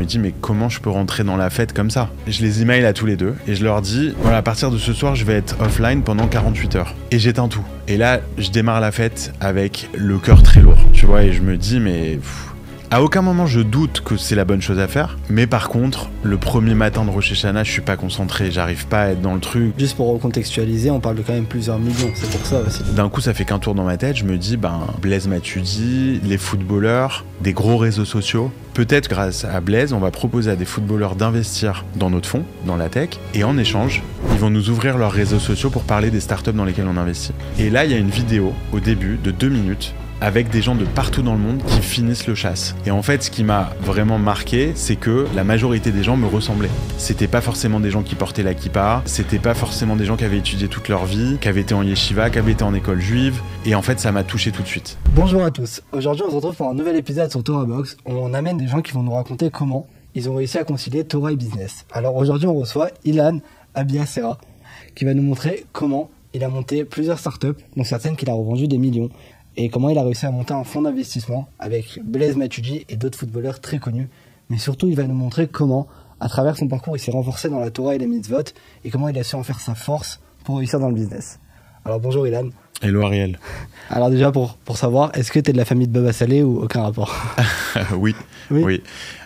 me dis mais comment je peux rentrer dans la fête comme ça? Je les email à tous les deux et je leur dis voilà, à partir de ce soir je vais être offline pendant 48 heures et j'éteins tout. Et là je démarre la fête avec le cœur très lourd, tu vois, et je me dis mais à aucun moment je doute que c'est la bonne chose à faire, mais par contre, le premier matin de Rosh Hashanah, je suis pas concentré, j'arrive pas à être dans le truc. Juste pour recontextualiser, on parle de quand même plusieurs millions, c'est pour ça aussi. D'un coup, ça fait qu'un tour dans ma tête, je me dis, Blaise Matuidi, les footballeurs, des gros réseaux sociaux. Peut-être grâce à Blaise, on va proposer à des footballeurs d'investir dans notre fonds, dans la tech, et en échange, ils vont nous ouvrir leurs réseaux sociaux pour parler des startups dans lesquelles on investit. Et là, il y a une vidéo au début de 2 minutes avec des gens de partout dans le monde qui finissent le chasse. Et en fait, ce qui m'a vraiment marqué, c'est que la majorité des gens me ressemblaient. C'était pas forcément des gens qui portaient la kippa, c'était pas forcément des gens qui avaient étudié toute leur vie, qui avaient été en yeshiva, qui avaient été en école juive, et en fait, ça m'a touché tout de suite. Bonjour à tous, aujourd'hui on se retrouve pour un nouvel épisode sur Torah Box, où on amène des gens qui vont nous raconter comment ils ont réussi à concilier Torah et business. Alors aujourd'hui on reçoit Ilan Abiasera, qui va nous montrer comment il a monté plusieurs startups, dont certaines qu'il a revendues des millions, et comment il a réussi à monter un fonds d'investissement avec Blaise Matuidi et d'autres footballeurs très connus. Mais surtout, il va nous montrer comment, à travers son parcours, il s'est renforcé dans la Torah et les mitzvot, et comment il a su en faire sa force pour réussir dans le business. Alors bonjour Ilan. Hello Ariel. Alors déjà, pour savoir, est-ce que tu es de la famille de Baba Salé ou aucun rapport? Oui.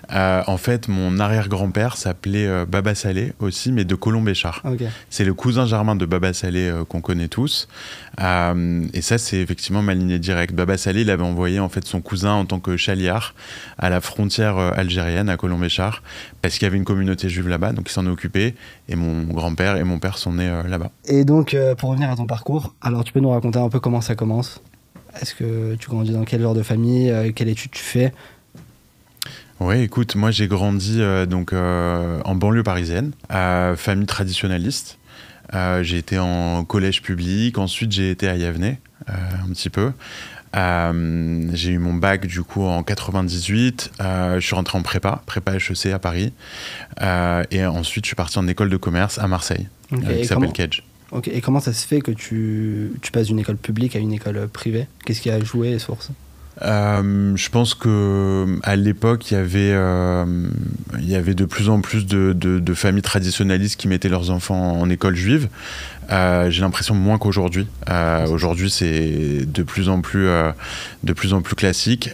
En fait, mon arrière-grand-père s'appelait Baba Salé aussi, mais de Colombéchard. Okay. C'est le cousin germain de Baba Salé qu'on connaît tous. Et ça, c'est effectivement ma lignée directe. Baba Salé, il avait envoyé en fait son cousin en tant que chaliard à la frontière algérienne, à Colombéchard, parce qu'il y avait une communauté juive là-bas, donc il s'en est occupé. Et mon grand-père et mon père sont nés là-bas. Et donc, pour revenir à ton parcours, alors tu peux nous raconter un peu comment ça commence? Est-ce que tu grandis dans quel genre de famille? Quelle étude tu fais? Oui, écoute, moi j'ai grandi en banlieue parisienne, famille traditionnaliste. J'ai été en collège public, ensuite j'ai été à Yavne, un petit peu. J'ai eu mon bac du coup en 98, je suis rentré en prépa HEC à Paris, et ensuite je suis parti en école de commerce à Marseille, qui s'appelle Kedge. Ok, et comment ça se fait que tu passes d'une école publique à une école privée? Qu'est-ce qui a joué sur ça? Je pense que à l'époque il y avait de plus en plus de familles traditionnalistes qui mettaient leurs enfants en école juive. J'ai l'impression moins qu'aujourd'hui. Aujourd'hui c'est de plus en plus classique.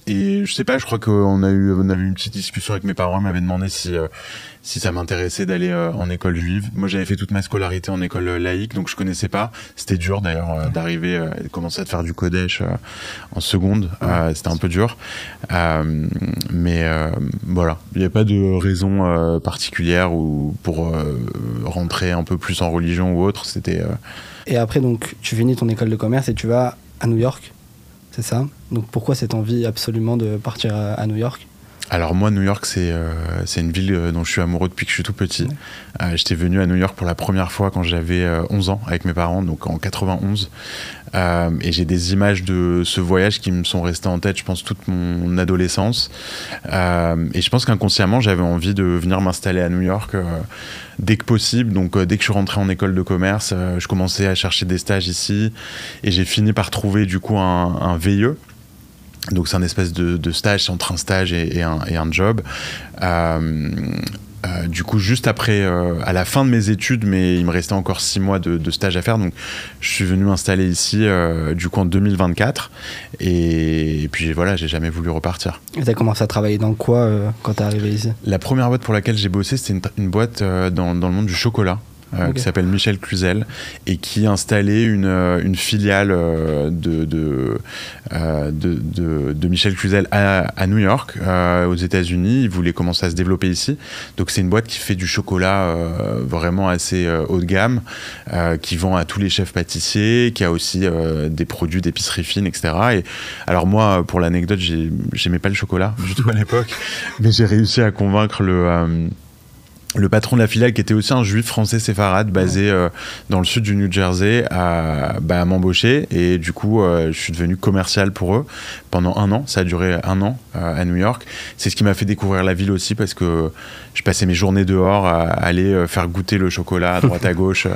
Et je sais pas, je crois qu'on avait eu une petite discussion avec mes parents. Ils m'avaient demandé si ça m'intéressait d'aller en école juive. Moi j'avais fait toute ma scolarité en école laïque, donc je connaissais pas. C'était dur d'ailleurs d'arriver et de commencer à faire du Kodesh en seconde. C'était un peu dur. Mais voilà, il n'y a pas de raison particulière pour rentrer un peu plus en religion ou autre. C'était. Et après donc tu finis ton école de commerce et tu vas à New York, c'est ça? Donc pourquoi cette envie absolument de partir à New York? Alors moi, New York, c'est une ville dont je suis amoureux depuis que je suis tout petit. J'étais venu à New York pour la première fois quand j'avais 11 ans avec mes parents, donc en 91. Et j'ai des images de ce voyage qui me sont restées en tête, je pense, toute mon adolescence. Et je pense qu'inconsciemment, j'avais envie de venir m'installer à New York dès que possible. Donc dès que je suis rentré en école de commerce, je commençais à chercher des stages ici. Et j'ai fini par trouver du coup un VIE. Donc c'est un espèce de stage, c'est entre un stage et un job. Du coup, juste après, à la fin de mes études, mais il me restait encore 6 mois de stage à faire. Donc je suis venu m'installer ici du coup en 2024. Et puis voilà, j'ai jamais voulu repartir. Et t'as commencé à travailler dans quoi quand t'es arrivé ici? La première boîte pour laquelle j'ai bossé, c'était une boîte dans le monde du chocolat. Okay. Qui s'appelle Michel Cluzel et qui installait une filiale de Michel Cluzel à New York, aux États-Unis. Il voulait commencer à se développer ici. Donc c'est une boîte qui fait du chocolat vraiment assez haut de gamme, qui vend à tous les chefs pâtissiers, qui a aussi des produits d'épicerie fine, etc. Et alors moi, pour l'anecdote, j'aimais pas le chocolat du tout à l'époque, mais j'ai réussi à convaincre le patron de la filiale, qui était aussi un juif français séfarade, basé dans le sud du New Jersey, à m'embaucher. Et du coup, je suis devenu commercial pour eux pendant 1 an. Ça a duré 1 an à New York. C'est ce qui m'a fait découvrir la ville aussi, parce que je passais mes journées dehors à aller faire goûter le chocolat à droite à gauche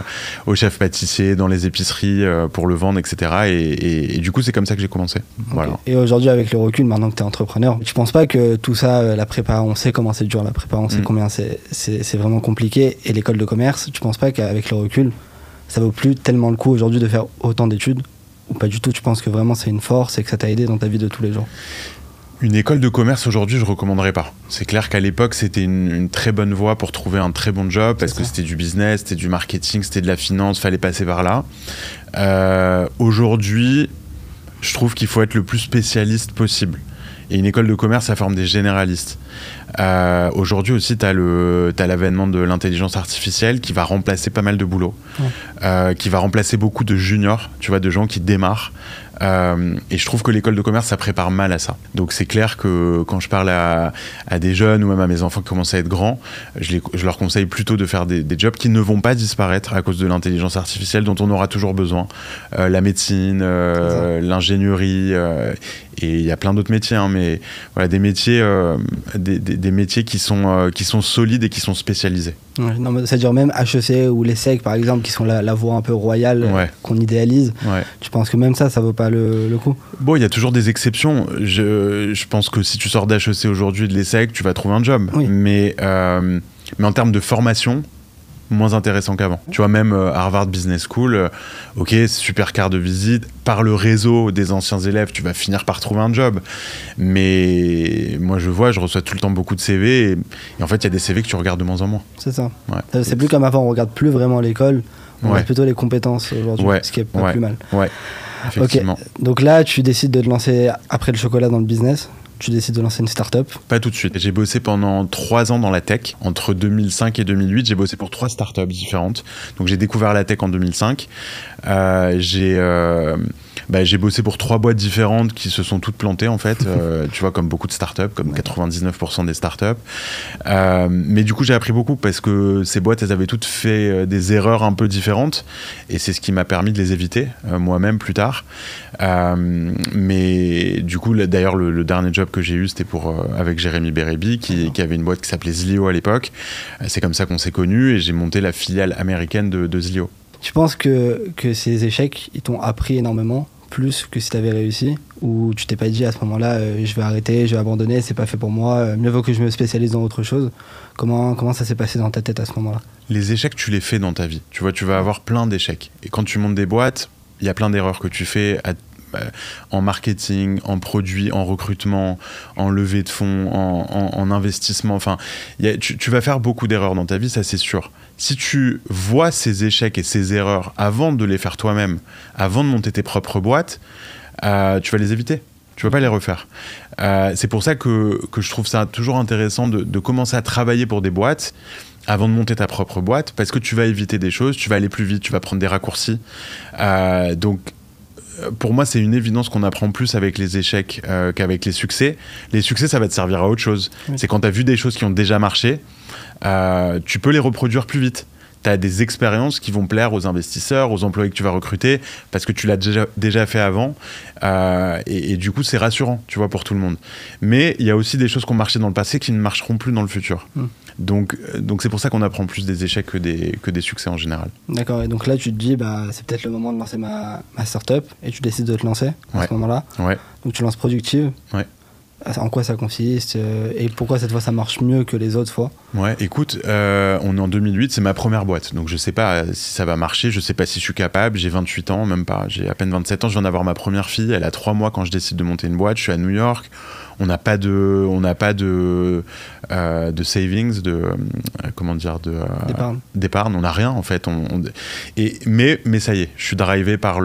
aux chefs pâtissiers, dans les épiceries pour le vendre, etc. Et du coup, c'est comme ça que j'ai commencé. Okay. Voilà. Et aujourd'hui, avec le recul, maintenant que tu es entrepreneur, tu penses pas que tout ça, la prépa, on sait comment c'est dur, la prépa, on sait combien c'est vraiment compliqué, et l'école de commerce, tu penses pas qu'avec le recul, ça vaut plus tellement le coup aujourd'hui de faire autant d'études, ou pas du tout? Tu penses que vraiment c'est une force et que ça t'a aidé dans ta vie de tous les jours? Une école de commerce aujourd'hui, je recommanderais pas. C'est clair qu'à l'époque, c'était une très bonne voie pour trouver un très bon job, parce que c'était du business, c'était du marketing, c'était de la finance, fallait passer par là. Aujourd'hui, je trouve qu'il faut être le plus spécialiste possible. Et une école de commerce, ça forme des généralistes. Aujourd'hui aussi, t'as l'avènement de l'intelligence artificielle qui va remplacer pas mal de boulot, qui va remplacer beaucoup de juniors, tu vois, de gens qui démarrent. Et je trouve que l'école de commerce, ça prépare mal à ça. Donc c'est clair que quand je parle à des jeunes ou même à mes enfants qui commencent à être grands, je leur conseille plutôt de faire des jobs qui ne vont pas disparaître à cause de l'intelligence artificielle, dont on aura toujours besoin. La médecine, l'ingénierie, et il y a plein d'autres métiers, hein, mais voilà, des métiers qui sont solides et qui sont spécialisés. Ouais, non, c'est-à-dire même HEC ou l'ESSEC par exemple, qui sont la voie un peu royale qu'on idéalise. Tu penses que même ça vaut pas le coup? Bon, il y a toujours des exceptions. Je pense que si tu sors d'HEC aujourd'hui, de l'ESSEC, tu vas trouver un job. Oui. Mais en termes de formation, moins intéressant qu'avant. Tu vois, même Harvard Business School, ok, super carte de visite. Par le réseau des anciens élèves, tu vas finir par trouver un job. Mais moi, je reçois tout le temps beaucoup de CV. Et en fait, il y a des CV que tu regardes de moins en moins. C'est ça. Ouais. C'est plus comme avant, on regarde plus vraiment l'école. On regarde plutôt les compétences aujourd'hui, ce qui est pas plus mal. Ouais, effectivement. Okay. Donc là, tu décides de te lancer après le chocolat dans le business. Tu décides de lancer une start-up? Pas tout de suite. J'ai bossé pendant 3 ans dans la tech. Entre 2005 et 2008, j'ai bossé pour 3 startups différentes. Donc j'ai découvert la tech en 2005. J'ai bossé pour 3 boîtes différentes qui se sont toutes plantées en fait. Tu vois, comme beaucoup de startups, comme 99% des startups. Mais du coup, j'ai appris beaucoup parce que ces boîtes, elles avaient toutes fait des erreurs un peu différentes. Et c'est ce qui m'a permis de les éviter moi-même plus tard. Mais du coup, d'ailleurs, le dernier job que j'ai eu, c'était avec Jérémy Bérébi, qui avait une boîte qui s'appelait Zlio à l'époque. C'est comme ça qu'on s'est connus et j'ai monté la filiale américaine de Zlio. Tu penses que ces échecs, ils t'ont appris énormément, plus que si tu avais réussi? Ou tu t'es pas dit à ce moment-là, je vais arrêter, je vais abandonner, c'est pas fait pour moi, mieux vaut que je me spécialise dans autre chose? Comment ça s'est passé dans ta tête à ce moment-là? Les échecs, tu les fais dans ta vie. Tu vois, tu vas avoir plein d'échecs. Et quand tu montes des boîtes, il y a plein d'erreurs que tu fais en marketing, en produit, en recrutement, en levée de fonds, en investissement. Enfin, tu vas faire beaucoup d'erreurs dans ta vie, ça c'est sûr. Si tu vois ces échecs et ces erreurs avant de les faire toi-même, avant de monter tes propres boîtes, tu vas les éviter. Tu vas pas les refaire. C'est pour ça que je trouve ça toujours intéressant de commencer à travailler pour des boîtes avant de monter ta propre boîte, parce que tu vas éviter des choses, tu vas aller plus vite, tu vas prendre des raccourcis. Donc, pour moi, c'est une évidence qu'on apprend plus avec les échecs qu'avec les succès. Les succès, ça va te servir à autre chose. Oui. C'est quand tu as vu des choses qui ont déjà marché, tu peux les reproduire plus vite. Tu as des expériences qui vont plaire aux investisseurs, aux employés que tu vas recruter, parce que tu l'as déjà fait avant. Et du coup, c'est rassurant, tu vois, pour tout le monde. Mais il y a aussi des choses qui ont marché dans le passé qui ne marcheront plus dans le futur. Donc c'est pour ça qu'on apprend plus des échecs que des succès en général. D'accord, et donc là tu te dis c'est peut-être le moment de lancer ma start-up, et tu décides de te lancer à ce moment-là. Donc tu lances Productive. En quoi ça consiste et pourquoi cette fois ça marche mieux que les autres fois? Écoute, on est en 2008, c'est ma première boîte, donc je sais pas si ça va marcher, je sais pas si je suis capable, j'ai 28 ans, même pas, j'ai à peine 27 ans, je viens d'avoir ma première fille, elle a 3 mois quand je décide de monter une boîte, je suis à New York, on n'a pas de savings, d'épargne, on n'a rien en fait, mais ça y est, je suis drivé par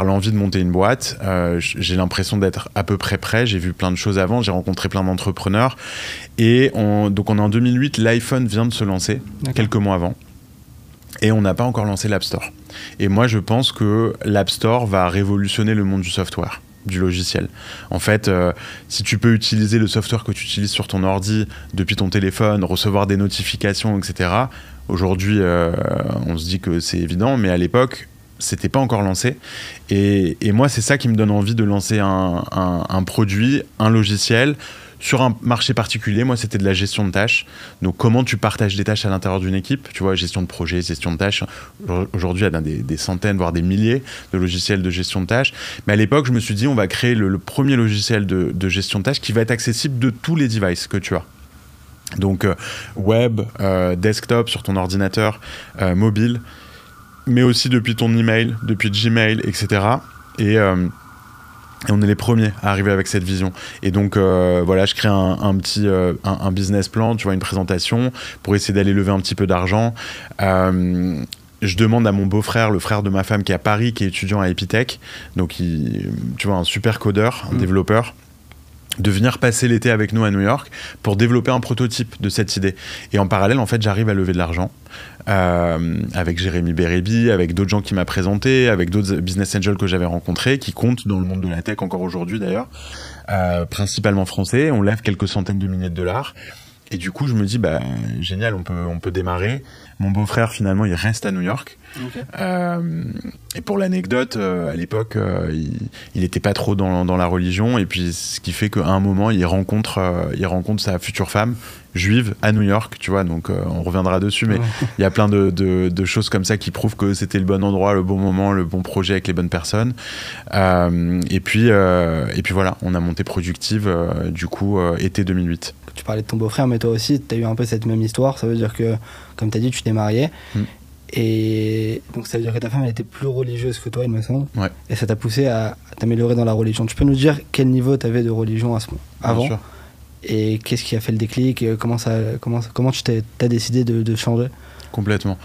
l'envie de monter une boîte. J'ai l'impression d'être à peu près prêt. J'ai vu plein de choses avant. J'ai rencontré plein d'entrepreneurs. Et donc on est en 2008. L'iPhone vient de se lancer quelques mois avant. Et on n'a pas encore lancé l'App Store. Et moi, je pense que l'App Store va révolutionner le monde du software. du logiciel. En fait, si tu peux utiliser le software que tu utilises sur ton ordi depuis ton téléphone, recevoir des notifications, etc. Aujourd'hui, on se dit que c'est évident, mais à l'époque, c'était pas encore lancé. Et moi, c'est ça qui me donne envie de lancer un produit, un logiciel, sur un marché particulier. Moi, c'était de la gestion de tâches. Donc, comment tu partages des tâches à l'intérieur d'une équipe, tu vois, gestion de projet, gestion de tâches. Aujourd'hui, il y a des centaines, voire des milliers de logiciels de gestion de tâches. Mais à l'époque, je me suis dit, on va créer le premier logiciel de gestion de tâches qui va être accessible de tous les devices que tu as. Donc, web, desktop, sur ton ordinateur, mobile, mais aussi depuis ton email, depuis Gmail, etc. Et on est les premiers à arriver avec cette vision. Et donc, voilà, je crée un petit business plan, tu vois, une présentation pour essayer d'aller lever un petit peu d'argent. Je demande à mon beau-frère, le frère de ma femme qui est à Paris, qui est étudiant à Epitech, donc tu vois, un super codeur, un développeur, de venir passer l'été avec nous à New York pour développer un prototype de cette idée. Et en parallèle, en fait, j'arrive à lever de l'argent avec Jérémy Bérébi, avec d'autres gens qui m'a présenté, avec d'autres business angels que j'avais rencontrés, qui comptent dans le monde de la tech encore aujourd'hui d'ailleurs, principalement français. On lève quelques centaines de milliers de dollars. Et du coup, je me dis, bah, génial, on peut démarrer. Mon beau-frère, finalement, il reste à New York. Okay. Et pour l'anecdote, à l'époque, il était pas trop dans la religion. Et puis, ce qui fait qu'à un moment, il rencontre sa future femme juive à New York, tu vois. Donc, on reviendra dessus. Mais il y a plein de choses comme ça qui prouvent que c'était le bon endroit, le bon moment, le bon projet avec les bonnes personnes. Et puis voilà, on a monté Productive, du coup, été 2008. Tu parlais de ton beau-frère, mais toi aussi, tu as eu un peu cette même histoire. Ça veut dire que, comme tu as dit, tu t'es marié. Et donc, ça veut dire que ta femme, elle était plus religieuse que toi, il me semble. Ouais. Et ça t'a poussé à t'améliorer dans la religion. Tu peux nous dire quel niveau tu avais de religion à ce moment avant? Bien sûr. Et qu'est-ce qui a fait le déclic? Comment tu t'as décidé de changer? Complètement.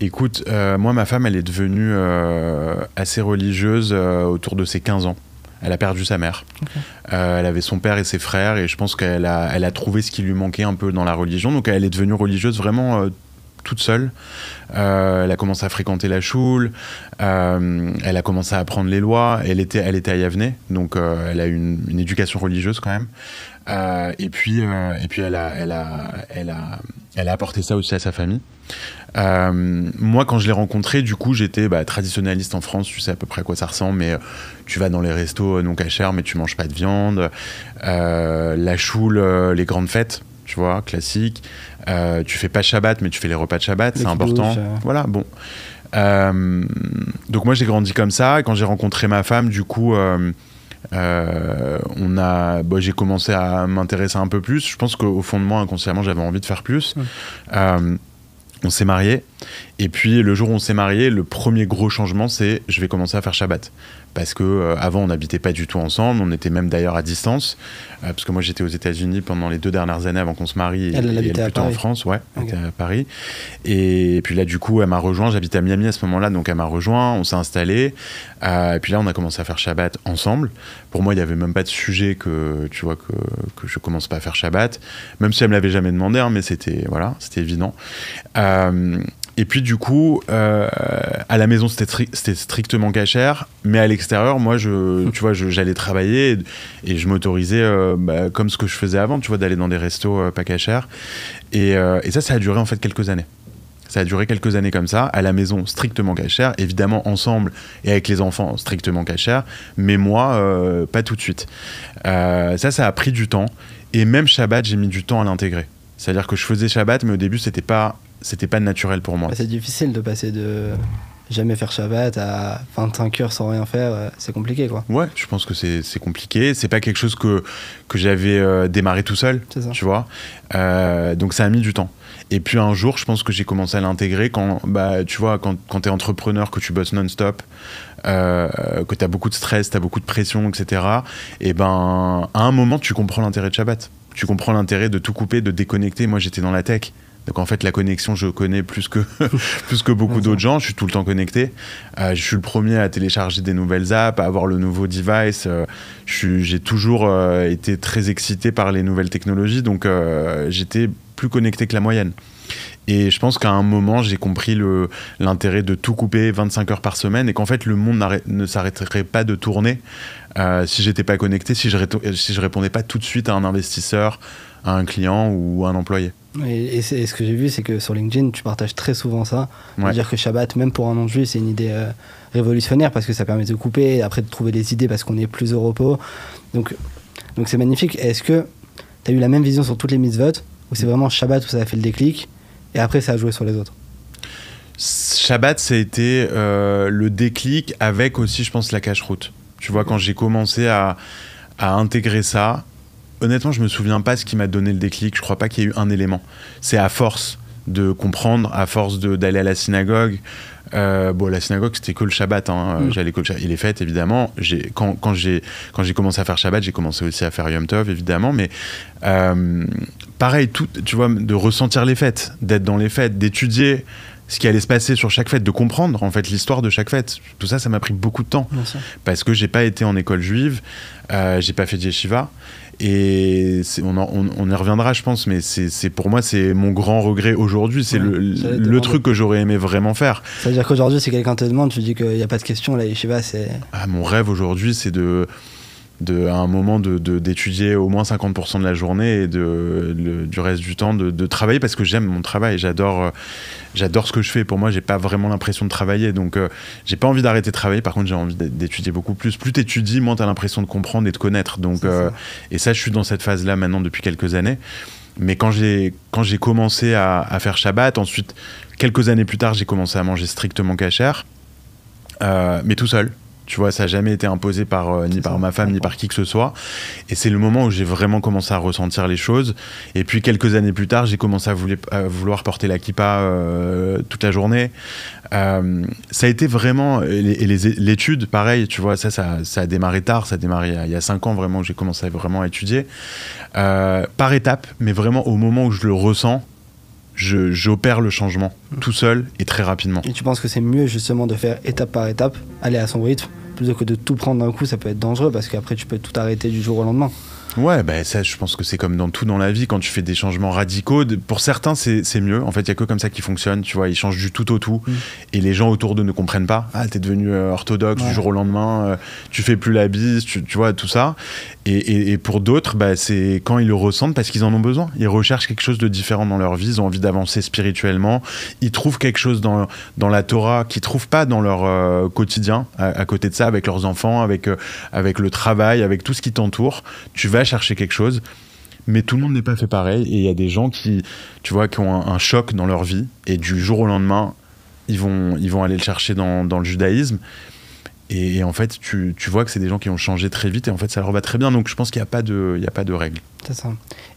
Écoute, moi, ma femme, elle est devenue assez religieuse autour de ses 15 ans. Elle a perdu sa mère. Okay. Elle avait son père et ses frères, et je pense qu'elle a trouvé ce qui lui manquait un peu dans la religion. Donc elle est devenue religieuse vraiment toute seule. Elle a commencé à fréquenter la choule, elle a commencé à apprendre les lois. Elle était à Yavne, donc elle a eu une éducation religieuse quand même. Et puis elle a apporté ça aussi à sa famille. Moi, quand je l'ai rencontré, du coup, j'étais traditionnaliste en France. Tu sais à peu près à quoi ça ressemble, mais tu vas dans les restos non cachers, mais tu manges pas de viande. La choule, les grandes fêtes, tu vois, classique. Tu fais pas Shabbat, mais tu fais les repas de Shabbat, c'est important. Voilà, bon. Donc moi, j'ai grandi comme ça. Et quand j'ai rencontré ma femme, du coup, j'ai commencé à m'intéresser un peu plus. Je pense qu'au fond de moi, inconsciemment, j'avais envie de faire plus. On s'est mariés, et puis le jour où on s'est mariés, le premier gros changement, c'est je vais commencer à faire Shabbat. Parce que avant, on n'habitait pas du tout ensemble, on était même d'ailleurs à distance, parce que moi j'étais aux États-Unis pendant les 2 dernières années avant qu'on se marie, et elle plutôt en France, ouais, okay. Elle était à Paris. Et puis là, du coup, elle m'a rejoint, j'habitais à Miami à ce moment-là, donc elle m'a rejoint, on s'est installés, et puis là, on a commencé à faire Shabbat ensemble. Pour moi, il n'y avait même pas de sujet que je commence pas à faire Shabbat, même si elle me l'avait jamais demandé, hein, mais c'était évident. Et puis du coup, à la maison c'était strictement cachère, mais à l'extérieur, moi, j'allais travailler et je m'autorisais, comme ce que je faisais avant, tu vois, d'aller dans des restos pas cachères. Et ça a duré en fait quelques années. Ça a duré quelques années comme ça, à la maison strictement cachère, évidemment ensemble et avec les enfants strictement cachère, mais moi, pas tout de suite. Ça a pris du temps, et même Shabbat, j'ai mis du temps à l'intégrer. C'est-à-dire que je faisais Shabbat, mais au début, c'était pas naturel pour moi. C'est difficile de passer de jamais faire Shabbat à 25 heures sans rien faire, c'est compliqué, quoi. Ouais, je pense que c'est compliqué. C'est pas quelque chose que j'avais démarré tout seul, tu vois. Donc ça a mis du temps. Et puis un jour, je pense que j'ai commencé à l'intégrer quand t'es entrepreneur, que tu bosses non-stop, que t'as beaucoup de stress, t'as beaucoup de pression, etc. Et à un moment, tu comprends l'intérêt de Shabbat. Tu comprends l'intérêt de tout couper, de déconnecter. Moi, j'étais dans la tech. Donc en fait, la connexion, je connais plus que beaucoup d'autres gens. Je suis tout le temps connecté. Je suis le premier à télécharger des nouvelles apps, à avoir le nouveau device. J'ai toujours été très excité par les nouvelles technologies. Donc j'étais plus connecté que la moyenne. Et je pense qu'à un moment, j'ai compris l'intérêt de tout couper 25 heures par semaine et qu'en fait, le monde ne s'arrêterait pas de tourner si j'étais pas connecté, si je répondais pas tout de suite à un investisseur, à un client ou à un employé. Et ce que j'ai vu, c'est que sur LinkedIn, tu partages très souvent ça. Ouais. Dire que Shabbat, même pour un non-juif, c'est une idée révolutionnaire parce que ça permet de couper et après de trouver des idées parce qu'on est plus au repos. Donc c'est magnifique. Est-ce que tu as eu la même vision sur toutes les mitzvot ou c'est vraiment Shabbat où ça a fait le déclic et après ça a joué sur les autres? Shabbat, ça a été le déclic avec aussi, je pense, la cache-route. Tu vois, quand j'ai commencé à intégrer ça, honnêtement, je me souviens pas ce qui m'a donné le déclic. Je crois pas qu'il y ait eu un élément. C'est à force de comprendre, à force d'aller à la synagogue. La synagogue, c'était que le Shabbat. J'allais que le Shabbat. Il est fait, évidemment. Quand j'ai commencé à faire Shabbat, j'ai commencé aussi à faire Yom Tov, évidemment. Mais pareil, tu vois, de ressentir les fêtes, d'être dans les fêtes, d'étudier ce qui allait se passer sur chaque fête, de comprendre en fait l'histoire de chaque fête. Tout ça, ça m'a pris beaucoup de temps. Parce que j'ai pas été en école juive, j'ai pas fait de yeshiva. Et on y reviendra, je pense, mais pour moi, c'est mon grand regret aujourd'hui. C'est le truc que j'aurais aimé vraiment faire. Ça veut dire qu'aujourd'hui, si quelqu'un te demande, tu dis qu'il n'y a pas de question, la yeshiva, c'est... Mon rêve aujourd'hui, c'est à un moment d'étudier au moins 50% de la journée et du reste du temps de travailler parce que j'aime mon travail, j'adore ce que je fais. Pour moi, j'ai pas vraiment l'impression de travailler, donc j'ai pas envie d'arrêter de travailler. Par contre, j'ai envie d'étudier beaucoup plus. Plus t'étudies, moins t'as l'impression de comprendre et de connaître. Donc, et ça, je suis dans cette phase-là maintenant depuis quelques années. Mais quand j'ai commencé à faire Shabbat, ensuite, quelques années plus tard, j'ai commencé à manger strictement kasher, mais tout seul. Tu vois, ça n'a jamais été imposé ni par ma femme, ni par qui que ce soit. Et c'est le moment où j'ai vraiment commencé à ressentir les choses. Et puis, quelques années plus tard, j'ai commencé à vouloir porter la kippa toute la journée. Ça a été vraiment... Et l'étude, pareil, tu vois, ça a démarré tard. Ça a démarré il y a 5 ans, vraiment, où j'ai commencé vraiment à étudier. Par étapes, mais vraiment au moment où je le ressens, j'opère le changement tout seul et très rapidement. Et tu penses que c'est mieux justement de faire étape par étape, aller à son rythme, plutôt que de tout prendre d'un coup? Ça peut être dangereux parce qu'après tu peux tout arrêter du jour au lendemain. Ouais, ça, je pense que c'est comme dans tout dans la vie, quand tu fais des changements radicaux. Pour certains, c'est mieux. En fait, il n'y a que comme ça qui fonctionne. Tu vois, ils changent du tout au tout. Et les gens autour d'eux ne comprennent pas. Ah, t'es devenu orthodoxe du jour au lendemain, tu fais plus la bise, tu vois, tout ça. Et pour d'autres, c'est quand ils le ressentent parce qu'ils en ont besoin. Ils recherchent quelque chose de différent dans leur vie. Ils ont envie d'avancer spirituellement. Ils trouvent quelque chose dans la Torah qu'ils ne trouvent pas dans leur quotidien. À côté de ça, avec leurs enfants, avec le travail, avec tout ce qui t'entoure. Tu vas chercher quelque chose, mais tout le monde n'est pas fait pareil. Et il y a des gens qui ont un choc dans leur vie. Et du jour au lendemain, ils vont aller le chercher dans le judaïsme. Et en fait, tu vois que c'est des gens qui ont changé très vite et en fait, ça leur va très bien. Donc, je pense qu'il n'y a pas de règle. C'est ça.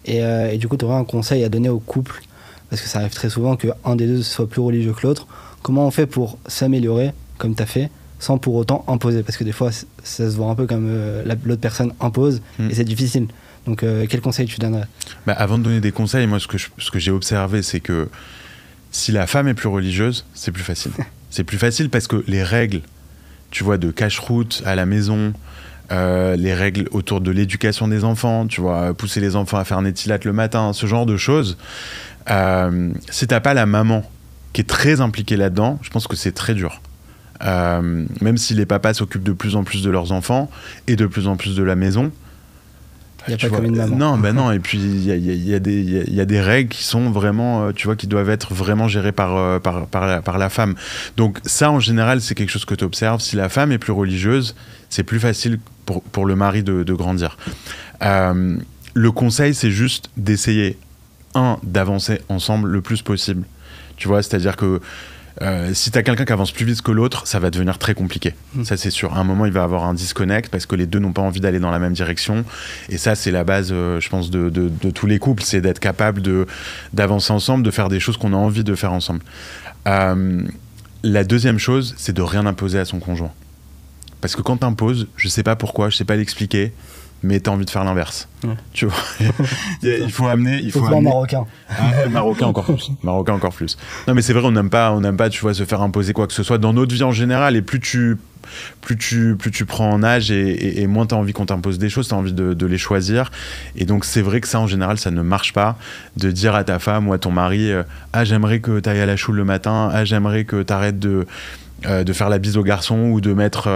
Et du coup, tu aurais un conseil à donner au couple, parce que ça arrive très souvent qu'un des deux soit plus religieux que l'autre. Comment on fait pour s'améliorer, comme tu as fait, sans pour autant imposer? Parce que des fois, ça se voit un peu comme l'autre personne impose et c'est difficile. Donc, quel conseil tu donnerais? Avant de donner des conseils, moi, ce que j'ai observé, c'est que si la femme est plus religieuse, c'est plus facile. C'est plus facile parce que les règles, tu vois, de cache-route à la maison, les règles autour de l'éducation des enfants, tu vois, pousser les enfants à faire Netilat le matin, ce genre de choses. Si t'as pas la maman qui est très impliquée là-dedans, je pense que c'est très dur. Même si les papas s'occupent de plus en plus de leurs enfants et de plus en plus de la maison, il n'y a pas comme une maman. Non, et puis il y a des règles qui sont vraiment, tu vois, qui doivent être vraiment gérées par la femme. Donc ça, en général, c'est quelque chose que tu observes. Si la femme est plus religieuse, c'est plus facile pour le mari de grandir. Le conseil, c'est juste d'essayer, d'avancer ensemble le plus possible. Tu vois, c'est-à-dire que si tu as quelqu'un qui avance plus vite que l'autre, ça va devenir très compliqué. Ça, c'est sûr. À un moment, il va y avoir un disconnect parce que les deux n'ont pas envie d'aller dans la même direction. Et ça, c'est la base, je pense, de tous les couples. C'est d'être capable d'avancer ensemble, de faire des choses qu'on a envie de faire ensemble. La deuxième chose, c'est de rien imposer à son conjoint. Parce que quand tu imposes, je sais pas pourquoi, je sais pas l'expliquer, mais t'as envie de faire l'inverse. Tu vois, il faut amener. Il faut amener... marocain. Marocain encore plus. Marocain encore plus. Non, mais c'est vrai, on n'aime pas, tu vois, se faire imposer quoi que ce soit dans notre vie en général. Et plus tu prends en âge et moins t'as envie qu'on t'impose des choses, t'as envie de les choisir. Et donc c'est vrai que ça en général ça ne marche pas de dire à ta femme ou à ton mari j'aimerais que t'ailles à la choule le matin, j'aimerais que t'arrêtes de faire la bise au garçon ou de mettre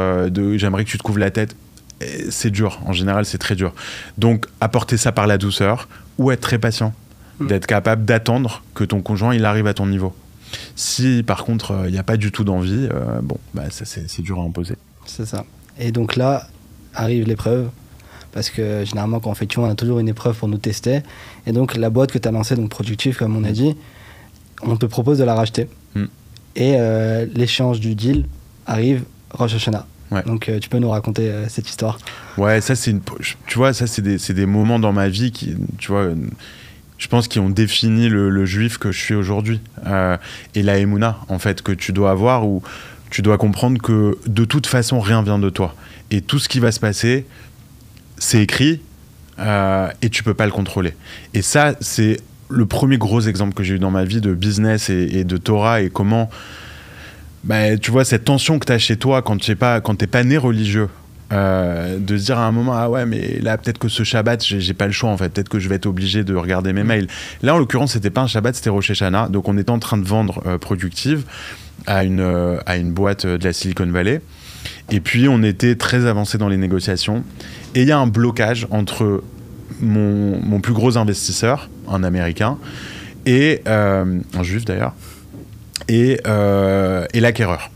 j'aimerais que tu te couvres la tête. Et c'est dur, en général c'est très dur. Donc apporter ça par la douceur ou être très patient, d'être capable d'attendre que ton conjoint il arrive à ton niveau. Si par contre il n'y a pas du tout d'envie, ça c'est dur à imposer. C'est ça. Et donc là arrive l'épreuve, parce que généralement quand on fait Tuon, on a toujours une épreuve pour nous tester. Et donc la boîte que tu as lancée, donc Productif comme on a dit, on te propose de la racheter. Et l'échéance du deal arrive Rosh Hashanah. Ouais. Donc tu peux nous raconter cette histoire? Ouais, ça c'est tu vois, ça c'est des moments dans ma vie qui, tu vois, je pense qui ont défini le juif que je suis aujourd'hui, et la émouna en fait que tu dois avoir, où tu dois comprendre que de toute façon rien vient de toi et tout ce qui va se passer c'est écrit, et tu peux pas le contrôler. Et ça c'est le premier gros exemple que j'ai eu dans ma vie de business et de Torah, et comment tu vois cette tension que tu as chez toi quand t'es pas né religieux, de se dire à un moment ah ouais mais là peut-être que ce Shabbat j'ai pas le choix en fait, peut-être que je vais être obligé de regarder mes mails. Là en l'occurrence c'était pas un Shabbat, c'était Rosh Hashanah, donc on était en train de vendre Productive à une boîte de la Silicon Valley, et puis on était très avancé dans les négociations et il y a un blocage entre mon plus gros investisseur, un Américain, et un Juif d'ailleurs, et l'acquéreur.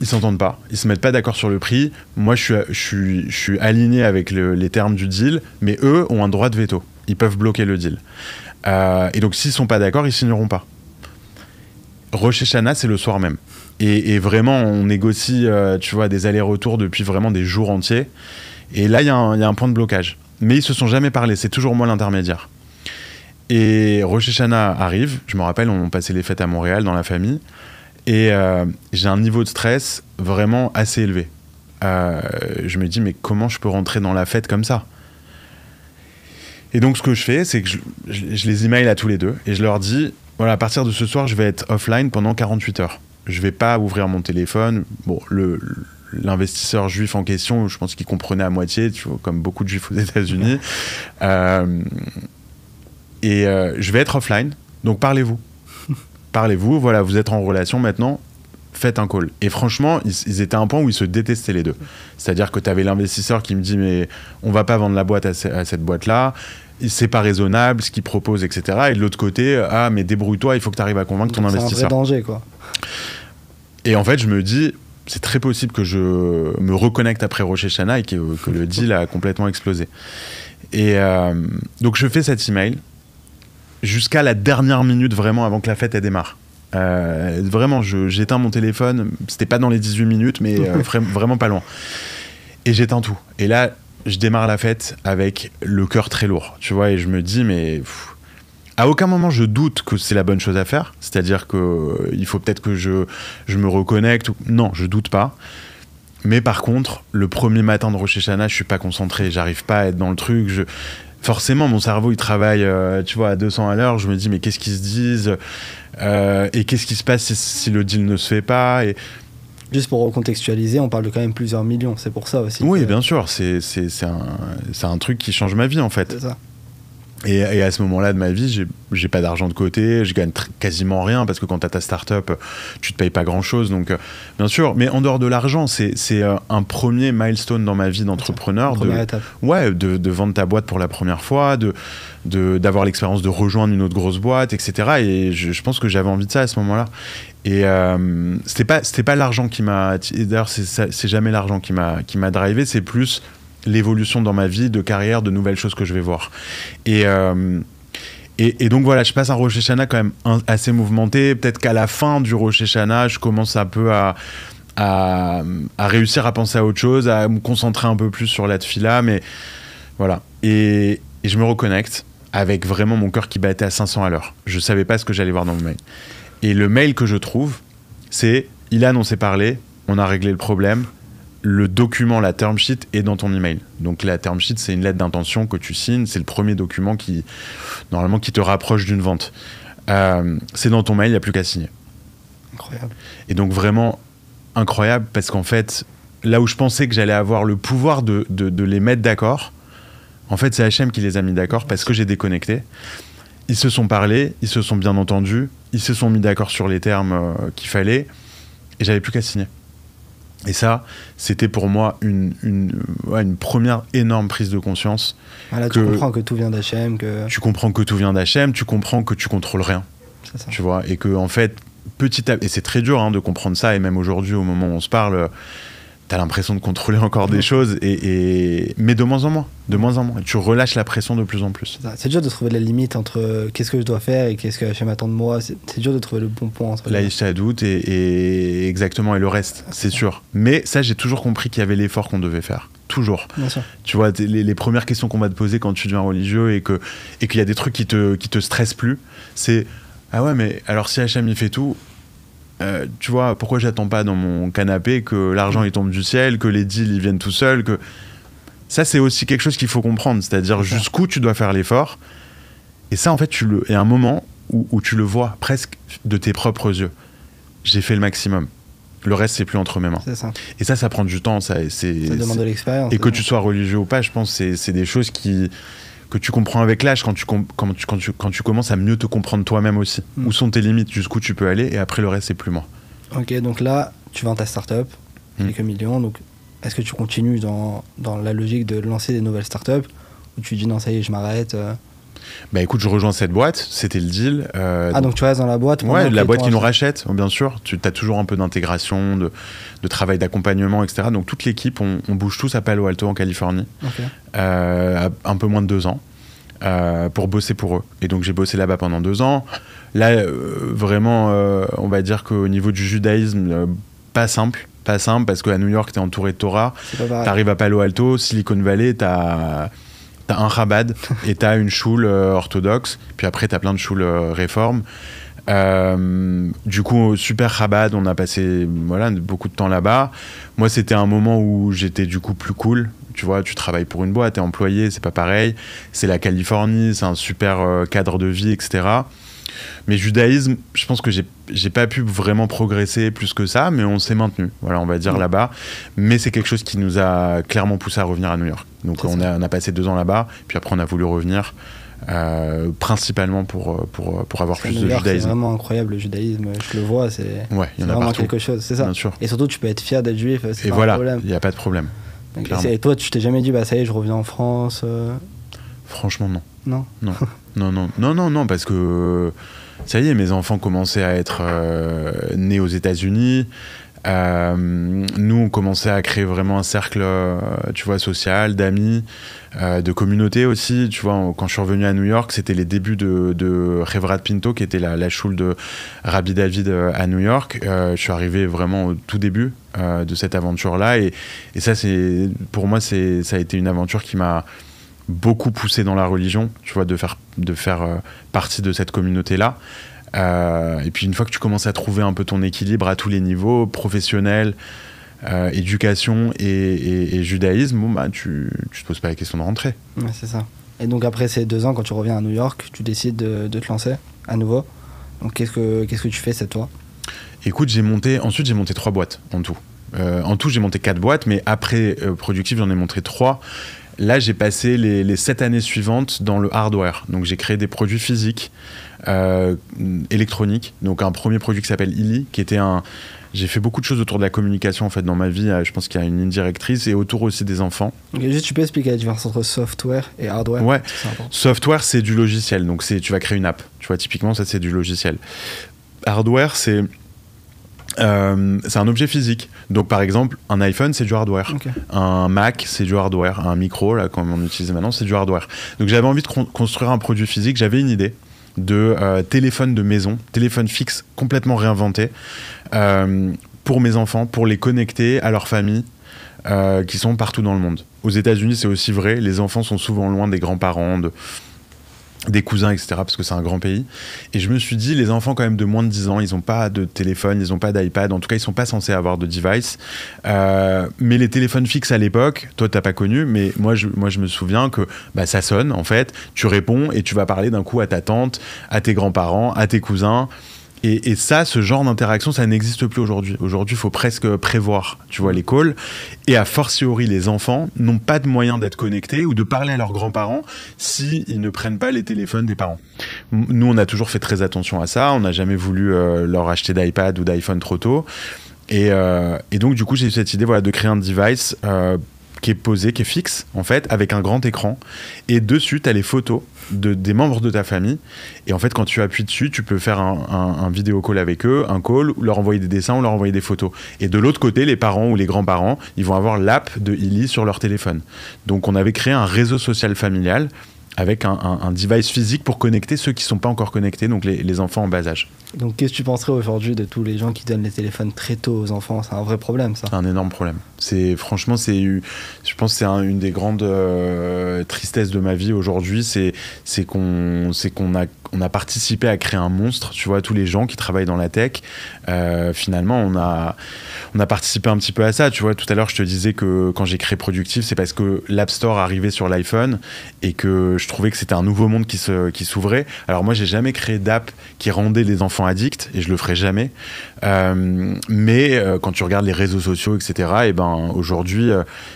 Ils s'entendent pas, ils se mettent pas d'accord sur le prix. Moi je suis aligné avec les termes du deal, mais eux ont un droit de veto, ils peuvent bloquer le deal, et donc s'ils sont pas d'accord ils signeront pas. Rosh Hashanah c'est le soir même, et vraiment on négocie tu vois des allers-retours depuis vraiment des jours entiers, et là il y a un point de blocage, mais ils se sont jamais parlé, c'est toujours moi l'intermédiaire. Et Rosh Hashanah arrive, je me rappelle, on passait les fêtes à Montréal dans la famille, et j'ai un niveau de stress vraiment assez élevé. Je me dis mais comment je peux rentrer dans la fête comme ça? Et donc ce que je fais c'est que je les email à tous les deux et je leur dis voilà, à partir de ce soir je vais être offline pendant 48 heures. Je vais pas ouvrir mon téléphone. Bon, l'investisseur juif en question, je pense qu'il comprenait à moitié, tu vois, comme beaucoup de juifs aux États-Unis. Je vais être offline, donc parlez-vous. Parlez-vous, voilà, vous êtes en relation maintenant, faites un call. Et franchement, ils étaient à un point où ils se détestaient les deux. C'est-à-dire que tu avais l'investisseur qui me dit mais on va pas vendre la boîte à cette boîte-là, c'est pas raisonnable ce qu'ils proposent, etc. Et de l'autre côté, ah mais débrouille-toi, il faut que tu arrives à convaincre ton investisseur. C'est un vrai danger, quoi. Et en fait, je me dis, c'est très possible que je me reconnecte après Rosh Hashanah et que le deal a complètement explosé. Et donc je fais cet email jusqu'à la dernière minute, vraiment avant que la fête elle démarre. Vraiment, j'éteins mon téléphone, c'était pas dans les 18 minutes, mais vraiment pas loin. Et j'éteins tout. Et là, je démarre la fête avec le cœur très lourd, tu vois, et je me dis, mais à aucun moment je doute que c'est la bonne chose à faire, c'est-à-dire qu'il faut peut-être que je me reconnecte. Non, je doute pas. Mais par contre, le premier matin de Rosh Hashanah, je suis pas concentré, j'arrive pas à être dans le truc. Forcément, mon cerveau, il travaille, tu vois, à 200 à l'heure. Je me dis, mais qu'est-ce qu'ils se disent, et qu'est-ce qui se passe si le deal ne se fait pas, et... Juste pour recontextualiser, on parle de quand même plusieurs millions, c'est pour ça aussi. Oui, bien sûr, c'est un truc qui change ma vie, en fait. C'est ça. Et à ce moment-là de ma vie, j'ai pas d'argent de côté, je gagne quasiment rien, parce que quand tu as ta start-up, tu te payes pas grand-chose. Donc, bien sûr, mais en dehors de l'argent, c'est un premier milestone dans ma vie d'entrepreneur. Première étape. Ouais, de vendre ta boîte pour la première fois, d'avoir l'expérience de rejoindre une autre grosse boîte, etc. Et je pense que j'avais envie de ça à ce moment-là. Et c'était pas l'argent qui m'a... D'ailleurs, c'est jamais l'argent qui m'a drivé, c'est plus l'évolution dans ma vie, de carrière, de nouvelles choses que je vais voir. Et donc voilà, je passe un Rosh Hashanah quand même assez mouvementé. Peut-être qu'à la fin du Rosh Hashanah, je commence un peu à réussir à penser à autre chose, à me concentrer un peu plus sur la tefila, mais voilà. Et je me reconnecte avec vraiment mon cœur qui battait à 500 à l'heure. Je savais pas ce que j'allais voir dans le mail. Et le mail que je trouve, c'est « Ilan, on s'est parlé, on a réglé le problème, le document, la term sheet, est dans ton email. Donc la term sheet, c'est une lettre d'intention que tu signes. C'est le premier document normalement, qui te rapproche d'une vente. C'est dans ton mail, il n'y a plus qu'à signer. Incroyable. Et donc vraiment incroyable, parce qu'en fait, là où je pensais que j'allais avoir le pouvoir de les mettre d'accord, en fait, c'est H&M qui les a mis d'accord parce que j'ai déconnecté. Ils se sont parlé, ils se sont bien entendus, ils se sont mis d'accord sur les termes qu'il fallait, et j'avais plus qu'à signer. Et ça, c'était pour moi une première énorme prise de conscience. Voilà, tu comprends que tout vient d'H&M. Tu comprends que tout vient d'H&M, tu comprends que tu contrôles rien. C'est ça. Tu vois, et que en fait, et c'est très dur de comprendre ça, et même aujourd'hui, au moment où on se parle, t'as l'impression de contrôler encore des choses, mais de moins en moins. Et tu relâches la pression de plus en plus. C'est dur de trouver la limite entre qu'est-ce que je dois faire et qu'est-ce que H&M attend de moi. C'est dur de trouver le bon point entre là. Là, doute et exactement, et le reste, c'est sûr. Mais ça, j'ai toujours compris qu'il y avait l'effort qu'on devait faire. Toujours. Bien sûr. Tu vois, les premières questions qu'on va te poser quand tu deviens religieux et qu'il y a des trucs qui te stressent plus, c'est ah ouais, mais alors si H&M il fait tout, tu vois, pourquoi j'attends pas dans mon canapé que l'argent il tombe du ciel, que les deals ils viennent tout seuls, que ça c'est aussi quelque chose qu'il faut comprendre, c'est-à-dire jusqu'où tu dois faire l'effort. Et ça en fait il y a un moment où tu le vois presque de tes propres yeux. J'ai fait le maximum. Le reste, c'est plus entre mes mains. C'est ça. Et ça prend du temps. Ça demande de l'expérience. Et que tu sois religieux ou pas, je pense que c'est des choses que tu comprends avec l'âge quand tu commences à mieux te comprendre toi-même aussi. Où sont tes limites, jusqu'où tu peux aller, et après le reste, c'est plus moi. Ok, donc là, tu vends ta start-up, quelques millions. Donc, est-ce que tu continues dans la logique de lancer des nouvelles start-up ou tu dis non, ça y est, je m'arrête Bah écoute, je rejoins cette boîte, c'était le deal. Donc tu restes dans la boîte? Ouais, la boîte qui nous rachète, bien sûr. Tu as toujours un peu d'intégration, de travail d'accompagnement, etc. Donc toute l'équipe, on bouge tous à Palo Alto en Californie, un peu moins de 2 ans, pour bosser pour eux. Et donc j'ai bossé là-bas pendant 2 ans. Là, vraiment, on va dire qu'au niveau du judaïsme, pas simple, parce qu'à New York, t'es entouré de Torah. T'arrives à Palo Alto, Silicon Valley, t'as un Chabad et t'as une choule orthodoxe, puis après t'as plein de choules réformes. Du coup, super Chabad, on a passé beaucoup de temps là-bas. Moi, c'était un moment où j'étais du coup plus cool. Tu vois, tu travailles pour une boîte, t'es employé, c'est pas pareil. C'est la Californie, c'est un super cadre de vie, etc. Mais judaïsme, je pense que j'ai pas pu vraiment progresser plus que ça, mais on s'est maintenu, voilà, on va dire là-bas. Mais c'est quelque chose qui nous a clairement poussé à revenir à New York. Donc on a passé 2 ans là-bas, puis après on a voulu revenir, principalement pour avoir plus de judaïsme. C'est vraiment incroyable le judaïsme, je le vois, c'est vraiment partout. Quelque chose, c'est ça. Bien sûr. Et surtout tu peux être fier d'être juif, c'est pas un problème. Il n'y a pas de problème. Et toi, tu t'es jamais dit, ça y est, je reviens en France Franchement, non. Non, parce que ça y est, mes enfants commençaient à être nés aux États-Unis. Nous, on commençait à créer vraiment un cercle, tu vois, social, d'amis, de communauté aussi. Tu vois, quand je suis revenu à New York, c'était les débuts de Hevrat Pinto, qui était la choule de Rabbi David à New York. Je suis arrivé vraiment au tout début de cette aventure-là. Et ça, pour moi, ça a été une aventure qui m'a beaucoup poussé dans la religion, tu vois, de faire partie de cette communauté-là. Et puis une fois que tu commences à trouver un peu ton équilibre à tous les niveaux, professionnel, éducation et judaïsme, tu te poses pas la question de rentrer. Ouais, c'est ça. Et donc après ces 2 ans, quand tu reviens à New York, tu décides de te lancer à nouveau. Donc qu'est-ce que tu fais cette fois? Écoute, ensuite j'ai monté 3 boîtes en tout. En tout, j'ai monté 4 boîtes, mais après Productive, j'en ai monté 3. Là, j'ai passé les 7 années suivantes dans le hardware. Donc, j'ai créé des produits physiques, électroniques. Donc, un premier produit qui s'appelle Illy, qui était J'ai fait beaucoup de choses autour de la communication, en fait, dans ma vie. Je pense qu'il y a une ligne directrice et autour aussi des enfants. Okay, juste, tu peux expliquer la différence entre software et hardware? Ouais. Software, c'est du logiciel. Donc, tu vas créer une app. Tu vois, typiquement, ça, c'est du logiciel. Hardware, c'est un objet physique. Donc par exemple, un iPhone, c'est du hardware. Okay. Un Mac, c'est du hardware. Un micro, là, comme on utilise maintenant, c'est du hardware. Donc j'avais envie de construire un produit physique. J'avais une idée de téléphone de maison, téléphone fixe complètement réinventé pour mes enfants, pour les connecter à leur famille qui sont partout dans le monde. Aux États-Unis, c'est aussi vrai. Les enfants sont souvent loin des grands-parents, des cousins, etc., parce que c'est un grand pays. Et je me suis dit, les enfants quand même de moins de 10 ans, ils n'ont pas de téléphone, ils n'ont pas d'iPad, en tout cas, ils ne sont pas censés avoir de device. Mais les téléphones fixes à l'époque, toi, tu n'as pas connu, mais moi, je me souviens que ça sonne, en fait, tu réponds et tu vas parler d'un coup à ta tante, à tes grands-parents, à tes cousins. Et ça, ce genre d'interaction, ça n'existe plus aujourd'hui. Aujourd'hui, il faut presque prévoir, tu vois, les calls. Et a fortiori, les enfants n'ont pas de moyen d'être connectés ou de parler à leurs grands-parents s'ils ne prennent pas les téléphones des parents. Nous, on a toujours fait très attention à ça. On n'a jamais voulu leur acheter d'iPad ou d'iPhone trop tôt. Et donc, du coup, j'ai eu cette idée de créer un device qui est posé, qui est fixe, en fait, avec un grand écran. Et dessus, tu as les photos des membres de ta famille. Et en fait, quand tu appuies dessus, tu peux faire un vidéo call avec eux, un call, ou leur envoyer des dessins, ou leur envoyer des photos. Et de l'autre côté, les parents ou les grands-parents, ils vont avoir l'app de Illy sur leur téléphone. Donc, on avait créé un réseau social familial avec un device physique pour connecter ceux qui ne sont pas encore connectés, donc les enfants en bas âge. Donc qu'est-ce que tu penserais aujourd'hui de tous les gens qui donnent les téléphones très tôt aux enfants? C'est un vrai problème, ça. C'est un énorme problème. Franchement, je pense que c'est une des grandes tristesses de ma vie aujourd'hui, c'est qu'on a participé à créer un monstre, tu vois, tous les gens qui travaillent dans la tech. Finalement, on a participé un petit peu à ça, tu vois. Tout à l'heure, je te disais que quand j'ai créé Productive, c'est parce que l'App Store arrivait sur l'iPhone et que je trouvais que c'était un nouveau monde qui s'ouvrait. Alors moi, j'ai jamais créé d'app qui rendait les enfants addicts et je le ferai jamais. Mais quand tu regardes les réseaux sociaux, etc., aujourd'hui,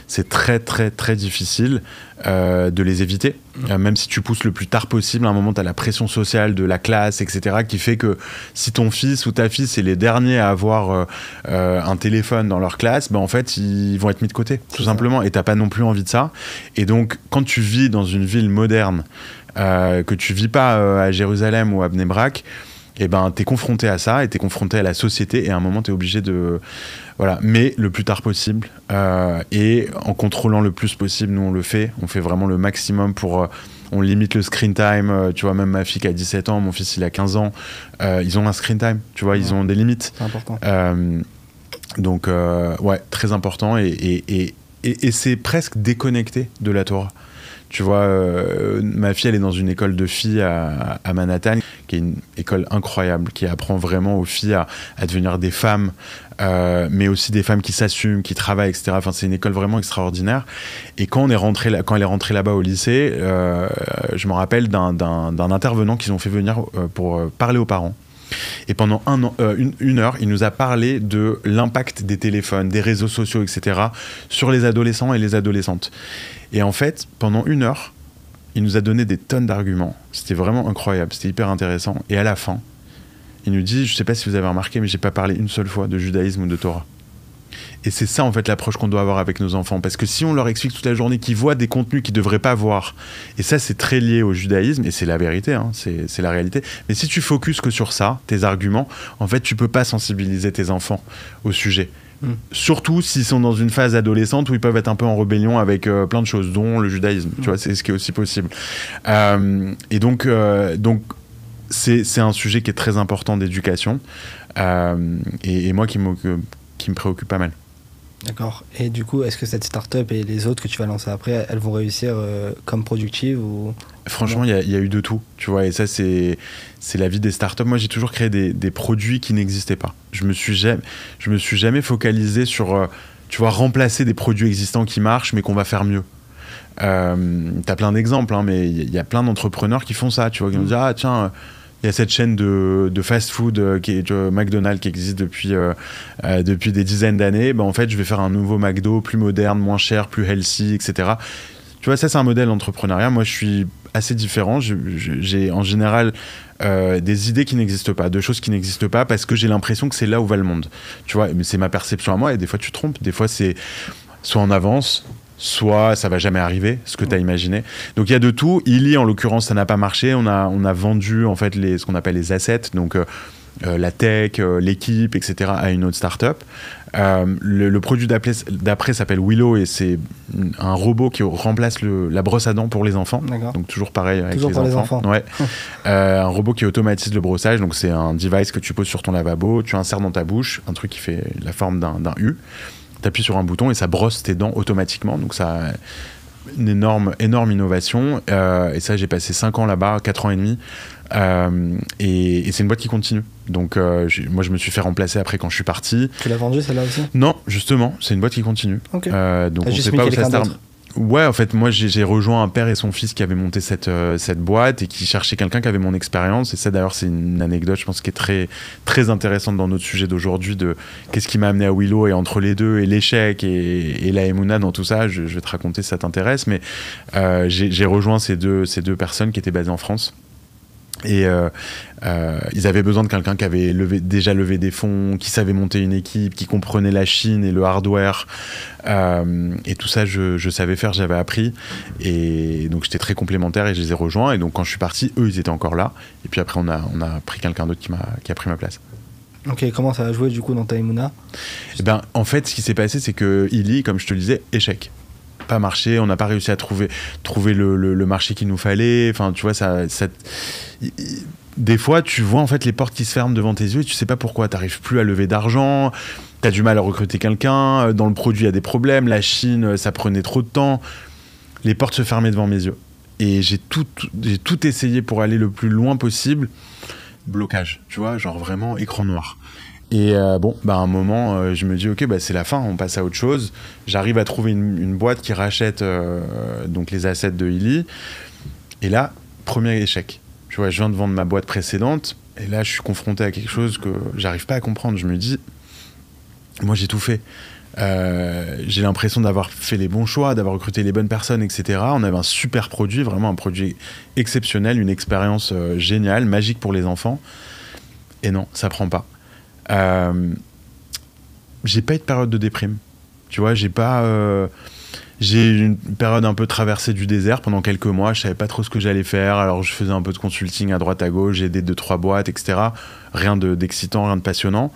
c'est très, très, très difficile de les éviter. Même si tu pousses le plus tard possible, à un moment, tu as la pression sociale de la classe, etc., qui fait que si ton fils ou ta fille, c'est les derniers à avoir un téléphone dans leur classe, en fait, ils vont être mis de côté, tout simplement. Et tu n'as pas non plus envie de ça. Et donc, quand tu vis dans une ville moderne, que tu vis pas à Jérusalem ou à Bnei Brak, t'es confronté à ça et t'es confronté à la société et à un moment t'es obligé de... Voilà, mais le plus tard possible et en contrôlant le plus possible, nous on fait vraiment le maximum pour... on limite le screen time, tu vois, même ma fille qui a 17 ans, mon fils il a 15 ans, ils ont un screen time, tu vois, ils ont des limites. C'est important. Donc, ouais, très important et c'est presque déconnecté de la Torah. Tu vois, ma fille, elle est dans une école de filles à Manhattan, qui est une école incroyable, qui apprend vraiment aux filles à devenir des femmes, mais aussi des femmes qui s'assument, qui travaillent, etc. Enfin, c'est une école vraiment extraordinaire. Et quand elle est rentrée là-bas au lycée, je me rappelle d'un intervenant qu'ils ont fait venir pour parler aux parents. Et pendant une heure, il nous a parlé de l'impact des téléphones, des réseaux sociaux, etc., sur les adolescents et les adolescentes. Et en fait, pendant une heure, il nous a donné des tonnes d'arguments. C'était vraiment incroyable, c'était hyper intéressant. Et à la fin, il nous dit, je ne sais pas si vous avez remarqué, mais je n'ai pas parlé une seule fois de judaïsme ou de Torah. Et c'est ça, en fait, l'approche qu'on doit avoir avec nos enfants. Parce que si on leur explique toute la journée qu'ils voient des contenus qu'ils ne devraient pas voir, et ça, c'est très lié au judaïsme, et c'est la vérité, hein, c'est la réalité. Mais si tu focuses que sur ça, tes arguments, en fait, tu ne peux pas sensibiliser tes enfants au sujet. Surtout s'ils sont dans une phase adolescente où ils peuvent être un peu en rébellion avec plein de choses, dont le judaïsme. Tu vois, c'est ce qui est aussi possible. Et donc c'est un sujet qui est très important d'éducation, et moi qui me préoccupe pas mal. D'accord. Et du coup, est-ce que cette start-up et les autres que tu vas lancer après, elles vont réussir comme Productive ou... Franchement, il y a eu de tout, tu vois, et ça, c'est la vie des startups. Moi, j'ai toujours créé des produits qui n'existaient pas. Je me suis jamais focalisé sur, tu vois, remplacer des produits existants qui marchent, mais qu'on va faire mieux. T'as plein d'exemples, hein, mais il y a plein d'entrepreneurs qui font ça, tu vois, qui vont dire, ah tiens... Il y a cette chaîne de fast-food qui est McDonald's qui existe depuis des dizaines d'années. En fait, je vais faire un nouveau McDo plus moderne, moins cher, plus healthy, etc. Tu vois, ça, c'est un modèle d'entrepreneuriat. Moi, je suis assez différent. J'ai en général des idées qui n'existent pas, de choses qui n'existent pas parce que j'ai l'impression que c'est là où va le monde. Tu vois, mais c'est ma perception à moi et des fois, tu te trompes. Des fois, c'est soit en avance, soit ça va jamais arriver, ce que tu as imaginé. Donc il y a de tout. Illy, en l'occurrence, ça n'a pas marché. On a vendu en fait ce qu'on appelle les assets, donc la tech, l'équipe, etc., à une autre startup. Le produit d'après s'appelle Willow et c'est un robot qui remplace la brosse à dents pour les enfants. D'accord. Donc toujours pareil avec toujours les enfants. Ouais. Un robot qui automatise le brossage. Donc c'est un device que tu poses sur ton lavabo, tu insères dans ta bouche, un truc qui fait la forme d'un U. T'appuies sur un bouton et ça brosse tes dents automatiquement. Donc ça, une énorme innovation. Et ça, j'ai passé 5 ans là-bas, 4 ans et demi. Et c'est une boîte qui continue. Donc, moi, je me suis fait remplacer après quand je suis parti. Tu l'as vendue celle-là aussi? Non, justement, c'est une boîte qui continue. Okay. Donc, on ne sait pas où ça se termine. Ouais, en fait, moi, j'ai rejoint un père et son fils qui avaient monté cette boîte et qui cherchaient quelqu'un qui avait mon expérience. Et ça, d'ailleurs, c'est une anecdote, je pense, qui est très, très intéressante dans notre sujet d'aujourd'hui, de qu'est-ce qui m'a amené à Willow et entre les deux, et l'échec et la Emouna dans tout ça. Je vais te raconter si ça t'intéresse. Mais j'ai rejoint ces deux personnes qui étaient basées en France. Et ils avaient besoin de quelqu'un qui avait déjà levé des fonds, qui savait monter une équipe, qui comprenait la Chine et le hardware. Et tout ça, je savais faire, j'avais appris. Et donc, j'étais très complémentaire et je les ai rejoints. Et donc, quand je suis parti, eux, ils étaient encore là. Et puis après, on a pris quelqu'un d'autre qui a pris ma place. Ok, comment ça a joué du coup dans ta Emouna? Eh ben, en fait, ce qui s'est passé, c'est que Illy, comme je te le disais, échec. Pas marché, on n'a pas réussi à trouver le marché qu'il nous fallait. Enfin, tu vois, des fois, tu vois en fait les portes qui se ferment devant tes yeux et tu sais pas pourquoi. T'arrives plus à lever d'argent, t'as du mal à recruter quelqu'un. Dans le produit, il y a des problèmes. La Chine, ça prenait trop de temps. Les portes se fermaient devant mes yeux. Et j'ai tout essayé pour aller le plus loin possible. Blocage, tu vois, genre vraiment écran noir. Et à un moment, je me dis, ok, c'est la fin, on passe à autre chose. J'arrive à trouver une boîte qui rachète donc les assets de Illy. Et là, premier échec. Tu vois, je viens de vendre ma boîte précédente. Et là, je suis confronté à quelque chose que j'arrive pas à comprendre. Je me dis, moi, j'ai tout fait. J'ai l'impression d'avoir fait les bons choix, d'avoir recruté les bonnes personnes, etc. On avait un super produit, vraiment un produit exceptionnel, une expérience géniale, magique pour les enfants. Et non, ça prend pas. J'ai pas eu de période de déprime, tu vois, j'ai eu une période un peu traversée du désert pendant quelques mois, je savais pas trop ce que j'allais faire, alors je faisais un peu de consulting à droite à gauche, j'ai aidé 2-3 boîtes, etc. Rien d'excitant, rien de passionnant,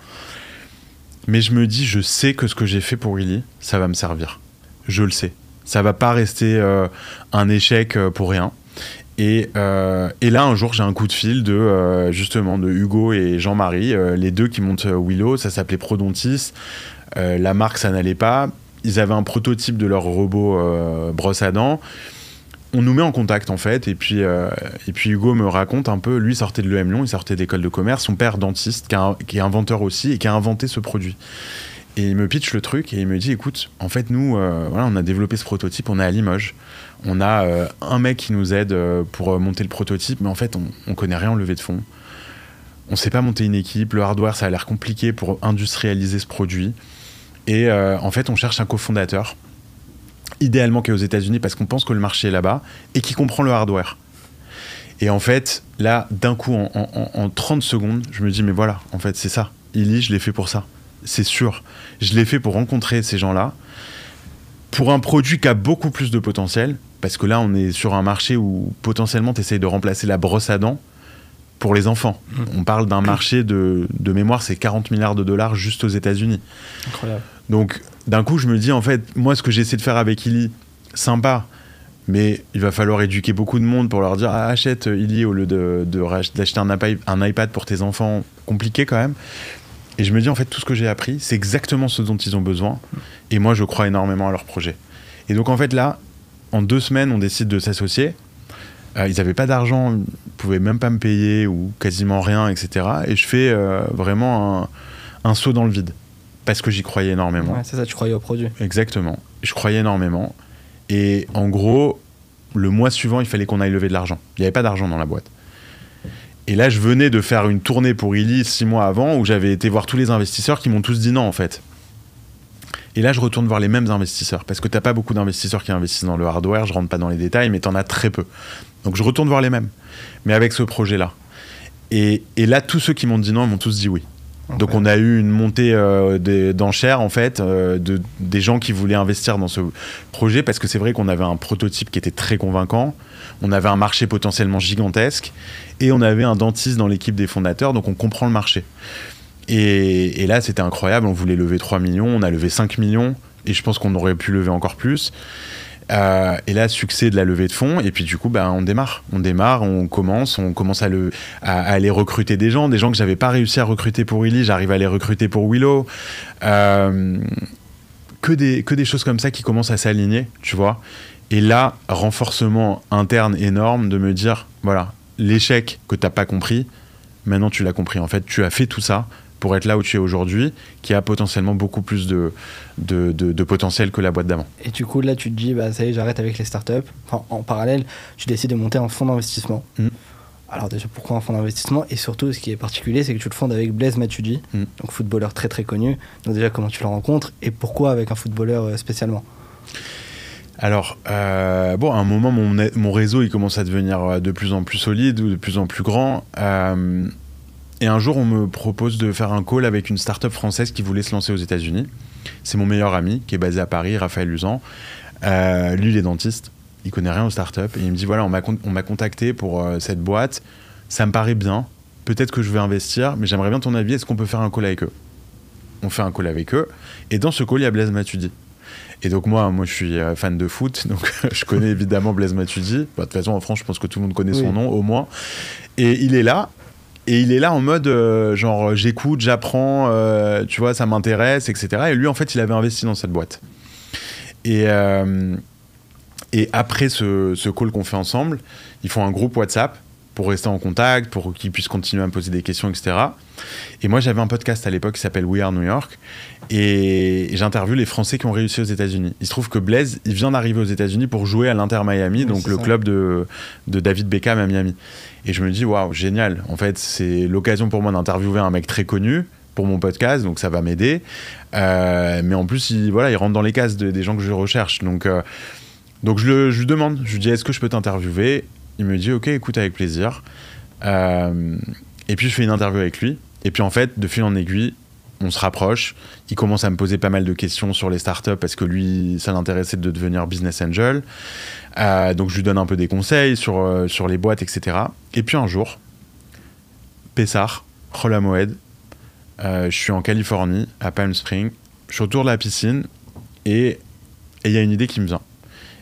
mais je me dis, je sais que ce que j'ai fait pour Illy, ça va me servir, je le sais, ça va pas rester un échec pour rien. Et là, un jour, j'ai un coup de fil justement de Hugo et Jean-Marie, les deux qui montent Willow. Ça s'appelait Prodontis. La marque, ça n'allait pas. Ils avaient un prototype de leur robot brosse à dents. On nous met en contact, en fait. Et puis Hugo me raconte un peu. Lui sortait de l'EM Lyon, il sortait d'école de commerce. Son père, dentiste, qui est inventeur aussi et qui a inventé ce produit. Et il me pitch le truc et il me dit, écoute, en fait, nous, on a développé ce prototype, on est à Limoges. On a un mec qui nous aide pour monter le prototype, mais en fait, on connaît rien en levée de fonds. On sait pas monter une équipe, le hardware, ça a l'air compliqué pour industrialiser ce produit. Et en fait, on cherche un cofondateur, idéalement qui est aux États-Unis, parce qu'on pense que le marché est là-bas, et qui comprend le hardware. Et en fait, là, d'un coup, en 30 secondes, je me dis, mais voilà, en fait, c'est ça. Illy, je l'ai fait pour ça. C'est sûr. Je l'ai fait pour rencontrer ces gens-là, pour un produit qui a beaucoup plus de potentiel, parce que là, on est sur un marché où potentiellement, tu essayes de remplacer la brosse à dents pour les enfants. On parle d'un marché de mémoire, c'est 40 milliards de dollars juste aux États-Unis. Incroyable. Donc, d'un coup, je me dis, en fait, moi, ce que j'essaie de faire avec Illy, sympa, mais il va falloir éduquer beaucoup de monde pour leur dire, achète Illy au lieu d'acheter un iPad pour tes enfants, compliqué quand même. Et je me dis, en fait, tout ce que j'ai appris, c'est exactement ce dont ils ont besoin. Et moi, je crois énormément à leur projet. Et donc, en fait, là, en 2 semaines, on décide de s'associer. Ils n'avaient pas d'argent, ils ne pouvaient même pas me payer ou quasiment rien, etc. Et je fais vraiment un saut dans le vide. Parce que j'y croyais énormément. Ouais, c'est ça, tu croyais au produit. Exactement. Je croyais énormément. Et en gros, le mois suivant, il fallait qu'on aille lever de l'argent. Il n'y avait pas d'argent dans la boîte. Et là, je venais de faire une tournée pour Illy 6 mois avant où j'avais été voir tous les investisseurs qui m'ont tous dit non, en fait. Et là, je retourne voir les mêmes investisseurs parce que tu n'as pas beaucoup d'investisseurs qui investissent dans le hardware. Je rentre pas dans les détails, mais tu en as très peu. Donc, je retourne voir les mêmes, mais avec ce projet-là. Et là, tous ceux qui m'ont dit non, ils m'ont tous dit oui. Okay. Donc, on a eu une montée d'enchères, en fait, des gens qui voulaient investir dans ce projet parce que c'est vrai qu'on avait un prototype qui était très convaincant. On avait un marché potentiellement gigantesque et on avait un dentiste dans l'équipe des fondateurs, donc on comprend le marché. Et là, c'était incroyable. On voulait lever 3 millions, on a levé 5 millions et je pense qu'on aurait pu lever encore plus. Et là, succès de la levée de fonds. Et puis du coup, on démarre, on commence à aller recruter des gens que j'avais pas réussi à recruter pour Illy. J'arrive à les recruter pour Willow. Que des choses comme ça qui commencent à s'aligner, tu vois. Et là, renforcement interne énorme de me dire, voilà, l'échec que tu n'as pas compris, maintenant tu l'as compris. En fait, tu as fait tout ça pour être là où tu es aujourd'hui, qui a potentiellement beaucoup plus de potentiel que la boîte d'avant. Et du coup, là, tu te dis, bah, ça y est, j'arrête avec les startups. Enfin, en parallèle, tu décides de monter un fonds d'investissement. Alors déjà, pourquoi un fonds d'investissement? Et surtout, ce qui est particulier, c'est que tu le fondes avec Blaise Matuidi, donc footballeur très très connu. Donc déjà, comment tu le rencontres et pourquoi avec un footballeur spécialement? Alors, à un moment, mon réseau, il commence à devenir de plus en plus solide, ou de plus en plus grand. Et un jour, on me propose de faire un call avec une start-up française qui voulait se lancer aux États-Unis. C'est mon meilleur ami, qui est basé à Paris, Raphaël Usan. Lui, il est dentiste. Il connaît rien aux startups. Et il me dit, voilà, on m'a contacté pour cette boîte. Ça me paraît bien. Peut-être que je vais investir, mais j'aimerais bien ton avis. Est-ce qu'on peut faire un call avec eux? On fait un call avec eux. Et dans ce call, il y a Blaise Matuidi. Et donc moi, je suis fan de foot, donc je connais évidemment Blaise Matuidi. De toute façon, en France, je pense que tout le monde connaît son nom, au moins. Et il est là. Et il est là en mode, genre, j'écoute, j'apprends, tu vois, ça m'intéresse, etc. Et lui, en fait, il avait investi dans cette boîte. Et après ce call qu'on fait ensemble, ils font un groupe WhatsApp pour rester en contact, pour qu'ils puissent continuer à me poser des questions, etc. Et moi, j'avais un podcast à l'époque qui s'appelle We Are New York. Et j'interviewe les Français qui ont réussi aux États-Unis. Il se trouve que Blaise, il vient d'arriver aux États-Unis pour jouer à l'Inter Miami, donc le club de David Beckham à Miami. Et je me dis, waouh, génial. En fait, c'est l'occasion pour moi d'interviewer un mec très connu pour mon podcast, donc ça va m'aider. Mais en plus, il rentre dans les cases des gens que je recherche. Donc je lui demande, je lui dis, est-ce que je peux t'interviewer? Il me dit, ok, écoute, avec plaisir. Et puis je fais une interview avec lui. Et puis en fait, de fil en aiguille, on se rapproche. Il commence à me poser pas mal de questions sur les startups parce que lui, ça l'intéressait de devenir business angel. Donc je lui donne un peu des conseils sur les boîtes, etc. Et puis un jour, Pessar, Rola Moed, je suis en Californie, à Palm Springs. Je suis autour de la piscine et il y a une idée qui me vient.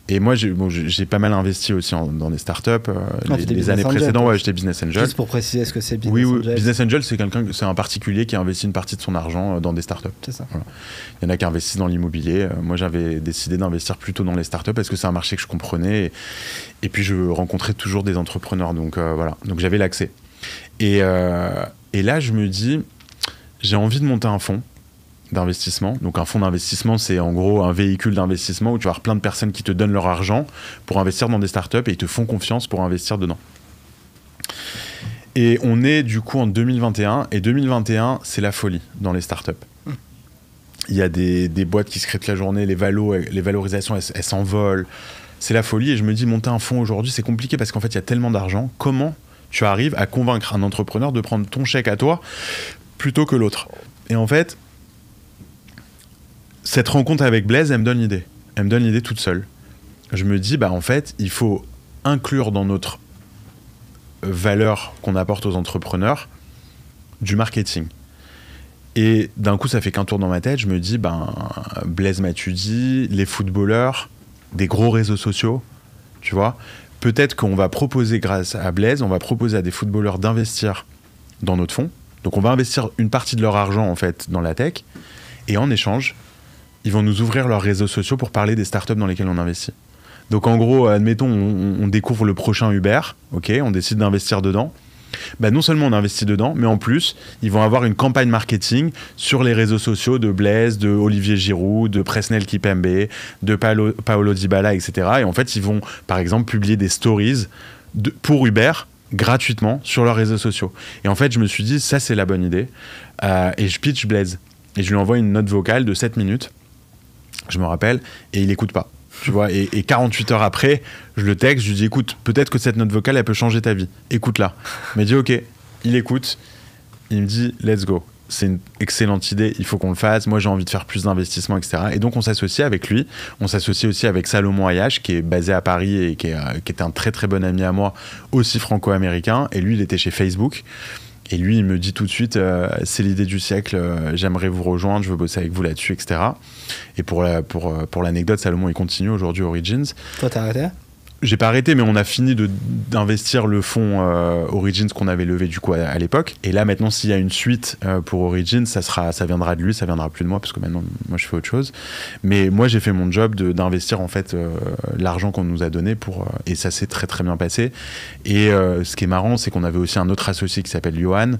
Et moi, j'ai pas mal investi aussi dans des startups. Les années précédentes, j'étais business angel. Juste pour préciser, est-ce que c'est business angel? Oui, business angel, c'est un particulier qui investit une partie de son argent dans des startups. C'est ça. Voilà. Il y en a qui investissent dans l'immobilier. Moi, j'avais décidé d'investir plutôt dans les startups parce que c'est un marché que je comprenais. Et puis, je rencontrais toujours des entrepreneurs. Donc, voilà. Donc, j'avais l'accès. Et là, je me dis, j'ai envie de monter un fonds d'investissement. Donc un fonds d'investissement, c'est en gros un véhicule d'investissement où tu vas avoir plein de personnes qui te donnent leur argent pour investir dans des startups et ils te font confiance pour investir dedans. Et on est du coup en 2021 et 2021, c'est la folie dans les startups. Il y a des boîtes qui se créent toute la journée, les valorisations, elles s'envolent. C'est la folie et je me dis, monter un fonds aujourd'hui, c'est compliqué parce qu'en fait, il y a tellement d'argent. Comment tu arrives à convaincre un entrepreneur de prendre ton chèque à toi plutôt que l'autre? Et en fait, cette rencontre avec Blaise, elle me donne l'idée. Elle me donne l'idée toute seule. Je me dis, en fait, il faut inclure dans notre valeur qu'on apporte aux entrepreneurs du marketing. Et d'un coup, ça fait qu'un tour dans ma tête. Je me dis, Blaise Matuidi, les footballeurs, des gros réseaux sociaux, tu vois. Peut-être qu'on va proposer, grâce à Blaise, on va proposer à des footballeurs d'investir dans notre fonds. Donc, on va investir une partie de leur argent, en fait, dans la tech. Et en échange, ils vont nous ouvrir leurs réseaux sociaux pour parler des startups dans lesquelles on investit. Donc en gros, admettons, on découvre le prochain Uber, ok, on décide d'investir dedans. Non seulement on investit dedans, mais en plus, ils vont avoir une campagne marketing sur les réseaux sociaux de Blaise, de Olivier Giroud, de Presnel Kipembe, de Paolo Dybala, etc. Et en fait, ils vont, par exemple, publier des stories pour Uber gratuitement sur leurs réseaux sociaux. Et en fait, je me suis dit, ça, c'est la bonne idée. Et je pitch Blaise. Et je lui envoie une note vocale de 7 minutes. Je me rappelle, et il écoute pas, tu vois, et 48 heures après, je le texte, je lui dis, écoute, peut-être que cette note vocale, elle peut changer ta vie, écoute-la. Il m'a dit, ok, il écoute, il me dit, let's go, c'est une excellente idée, il faut qu'on le fasse, moi j'ai envie de faire plus d'investissements, etc. Et donc on s'associe avec lui, on s'associe aussi avec Salomon Ayache, qui est basé à Paris et qui est un très très bon ami à moi, aussi franco-américain, et lui il était chez Facebook. Et lui, il me dit tout de suite, c'est l'idée du siècle, j'aimerais vous rejoindre, je veux bosser avec vous là-dessus, etc. Et pour l'anecdote, Salomon, il continue aujourd'hui Origins. Toi, t'as arrêté? j'ai pas arrêté, mais on a fini d'investir le fonds Origins qu'on avait levé du coup à l'époque. Et là maintenant, s'il y a une suite pour Origins, ça viendra de lui, ça viendra plus de moi parce que maintenant moi je fais autre chose. Mais moi j'ai fait mon job d'investir en fait l'argent qu'on nous a donné et ça s'est très très bien passé. Et ce qui est marrant, c'est qu'on avait aussi un autre associé qui s'appelle Johan.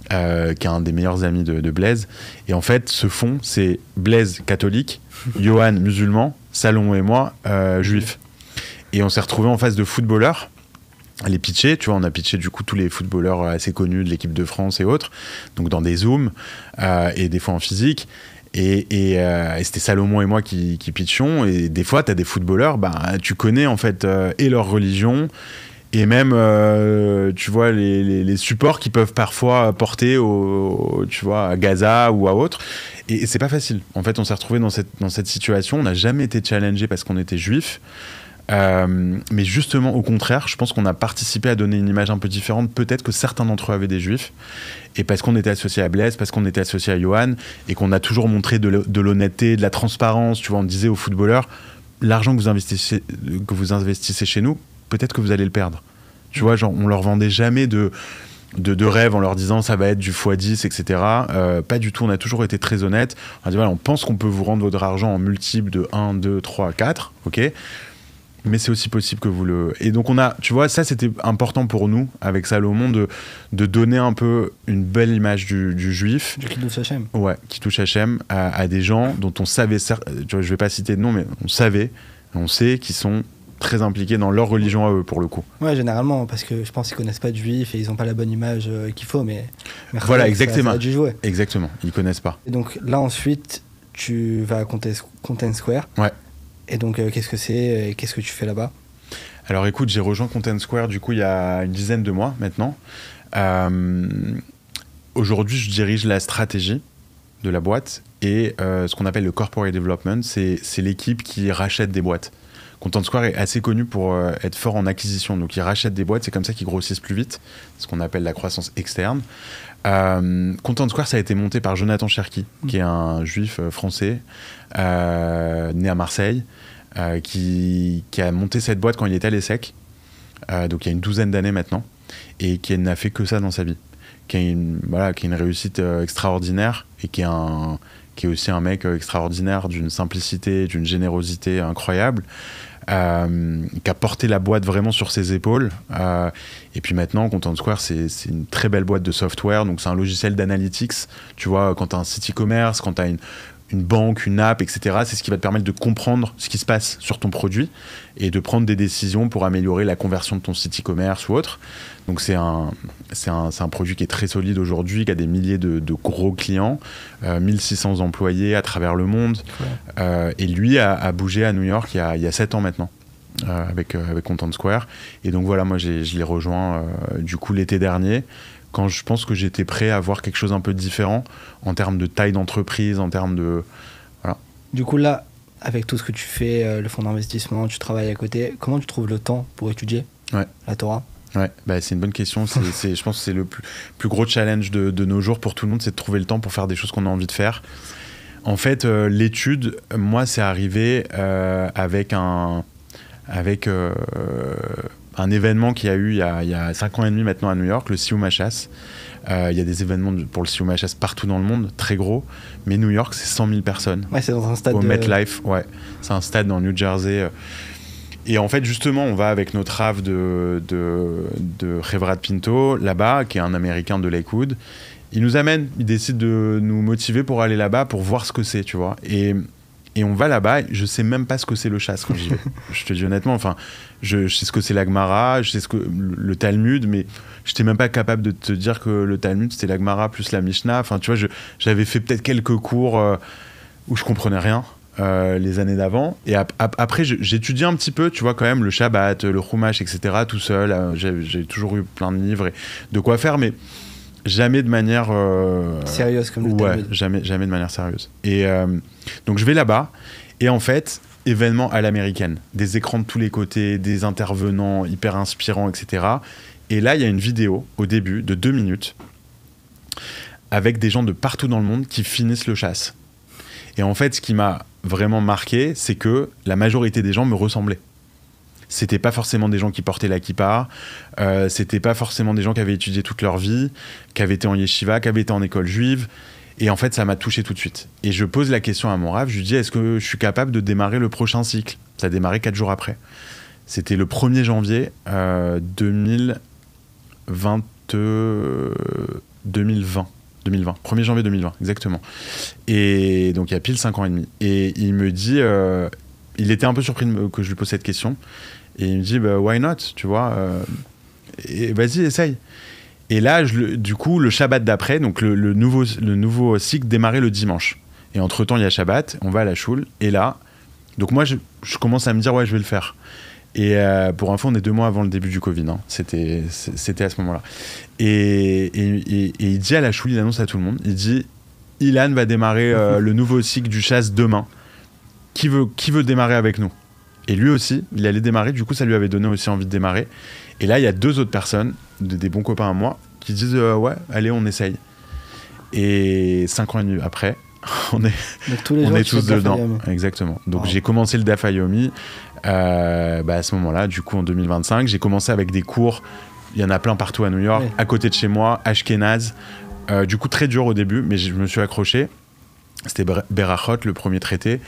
Qui est un des meilleurs amis de Blaise. Et en fait, ce fonds, c'est Blaise catholique, Johan musulman, Salomon et moi juifs. Et on s'est retrouvés en face de footballeurs, les pitchés, tu vois, on a pitché du coup tous les footballeurs assez connus de l'équipe de France et autres, donc dans des Zooms et des fois en physique. Et c'était Salomon et moi qui pitchions. Et des fois, tu as des footballeurs, tu connais en fait et leur religion. Et même, tu vois, les supports qu'ils peuvent parfois porter tu vois, à Gaza ou à autre. Et c'est pas facile. En fait, on s'est retrouvés dans cette situation. On n'a jamais été challengé parce qu'on était juifs. Mais justement, au contraire, je pense qu'on a participé à donner une image un peu différente. Peut-être que certains d'entre eux avaient des juifs. Et parce qu'on était associé à Blaise, parce qu'on était associé à Johan, et qu'on a toujours montré de l'honnêteté, de la transparence. Tu vois, on disait aux footballeurs, l'argent que vous investissez chez nous, peut-être que vous allez le perdre. Tu vois, genre, on leur vendait jamais de rêves en leur disant ça va être du x10, etc. Pas du tout, on a toujours été très honnête. On a dit voilà, on pense qu'on peut vous rendre votre argent en multiple de 1, 2, 3, 4, ok, mais c'est aussi possible que vous le... Et donc tu vois, ça c'était important pour nous, avec Salomon, de donner un peu une belle image du juif. Du qui touche Hachem. Ouais, qui touche Hachem, à des gens dont on savait, tu vois, je vais pas citer de nom, mais on sait qu'ils sont très impliqués dans leur religion à eux, pour le coup. Ouais, généralement, parce que je pense qu'ils connaissent pas de juifs et ils ont pas la bonne image qu'il faut, mais voilà, exactement. Ça a dû jouer. Exactement, ils connaissent pas. Et donc là, ensuite, tu vas à Content Square. Ouais. Et donc, qu'est-ce que c'est et qu'est-ce que tu fais là-bas? Alors écoute, j'ai rejoint Content Square du coup il y a une dizaine de mois maintenant. Aujourd'hui, je dirige la stratégie de la boîte et ce qu'on appelle le corporate development, c'est l'équipe qui rachète des boîtes. Content Square est assez connu pour être fort en acquisition, donc ils rachètent des boîtes, c'est comme ça qu'ils grossissent plus vite, ce qu'on appelle la croissance externe. Content Square, ça a été monté par Jonathan Cherki, qui est un juif français, né à Marseille, qui a monté cette boîte quand il était à l'ESSEC, donc il y a une douzaine d'années maintenant, et qui n'a fait que ça dans sa vie, qui a une réussite extraordinaire, et qui est aussi un mec extraordinaire, d'une simplicité, d'une générosité incroyable, qui a porté la boîte vraiment sur ses épaules. Et puis maintenant, Content Square, c'est une très belle boîte de software, donc c'est un logiciel d'analytics. Tu vois, quand tu as un site e-commerce, quand tu as une banque, une app, etc., c'est ce qui va te permettre de comprendre ce qui se passe sur ton produit et de prendre des décisions pour améliorer la conversion de ton site e-commerce ou autre. Donc c'est un produit qui est très solide aujourd'hui, qui a des milliers de gros clients, 1600 employés à travers le monde. Ouais. Et lui a bougé à New York il y a 7 ans maintenant, avec Content Square. Et donc voilà, moi je l'ai rejoint du coup l'été dernier, quand je pense que j'étais prêt à voir quelque chose un peu différent en termes de taille d'entreprise, en termes de... Voilà. Du coup là, avec tout ce que tu fais, le fonds d'investissement, tu travailles à côté, comment tu trouves le temps pour étudier la Torah? Ouais, c'est une bonne question. Je pense que c'est le plus gros challenge de nos jours pour tout le monde, c'est de trouver le temps pour faire des choses qu'on a envie de faire. En fait, l'étude, moi, c'est arrivé avec un événement qu'il y a eu il y a 5 ans et demi maintenant à New York, le Siyum HaShas. Il y a des événements pour le Siyum HaShas partout dans le monde, très gros. Mais New York, c'est 100 000 personnes. Ouais, c'est dans un stade au MetLife, ouais. C'est un stade dans New Jersey. Et en fait, justement, on va avec notre RAV de Revrad Pinto, là-bas, qui est un Américain de Lakewood. Il nous amène, il décide de nous motiver pour aller là-bas, pour voir ce que c'est, tu vois. Et on va là-bas, je sais même pas ce que c'est le chasse quand j'y vais. Je te dis honnêtement, enfin, je sais ce que c'est la Gemara, je sais ce que le Talmud, mais je n'étais même pas capable de te dire que le Talmud c'était la Gemara plus la Mishnah. Enfin, tu vois, j'avais fait peut-être quelques cours où je comprenais rien les années d'avant. Et après, j'étudiais un petit peu, tu vois, quand même, le Shabbat, le Chumash, etc., tout seul. J'ai toujours eu plein de livres et de quoi faire, mais jamais de manière sérieuse comme le Talmud. jamais de manière sérieuse. Et donc je vais là-bas et en fait, événement à l'américaine, des écrans de tous les côtés, des intervenants hyper inspirants, etc. Et là, il y a une vidéo au début de 2 minutes avec des gens de partout dans le monde qui finissent le chasse. Et en fait, ce qui m'a vraiment marqué, c'est que la majorité des gens me ressemblaient. C'était pas forcément des gens qui portaient la kippa, c'était pas forcément des gens qui avaient étudié toute leur vie, qui avaient été en yeshiva, qui avaient été en école juive. Et en fait, ça m'a touché tout de suite. Et je pose la question à mon Rav, je lui dis, est-ce que je suis capable de démarrer le prochain cycle? Ça a démarré 4 jours après. C'était le 1er janvier 2020. 1er janvier 2020, exactement. Et donc, il y a pile 5 ans et demi. Et il me dit, il était un peu surpris que je lui pose cette question. Et il me dit, bah, why not, tu vois, et vas-y, essaye. Et là, du coup, le Shabbat d'après, donc le nouveau cycle démarrait le dimanche. Et entre-temps, il y a Shabbat, on va à la choule. Et là, donc moi, je commence à me dire, ouais, je vais le faire. Et pour info, on est 2 mois avant le début du Covid. Hein. C'était à ce moment-là. Et il dit à la choule, il annonce à tout le monde, il dit, Ilan va démarrer le nouveau cycle du chasse demain. Qui veut démarrer avec nous? Et lui aussi, il allait démarrer. Du coup, ça lui avait donné aussi envie de démarrer. Et là, il y a 2 autres personnes, des bons copains à moi, qui disent ouais, allez, on essaye. Et 5 ans et demi après, on est tous dedans. Exactement. Donc j'ai commencé le DAF à Yomi à ce moment-là, du coup en 2025. J'ai commencé avec des cours, il y en a plein partout à New York, à côté de chez moi, Ashkenaz. Du coup très dur au début, mais je me suis accroché. C'était Berachot, le premier traité.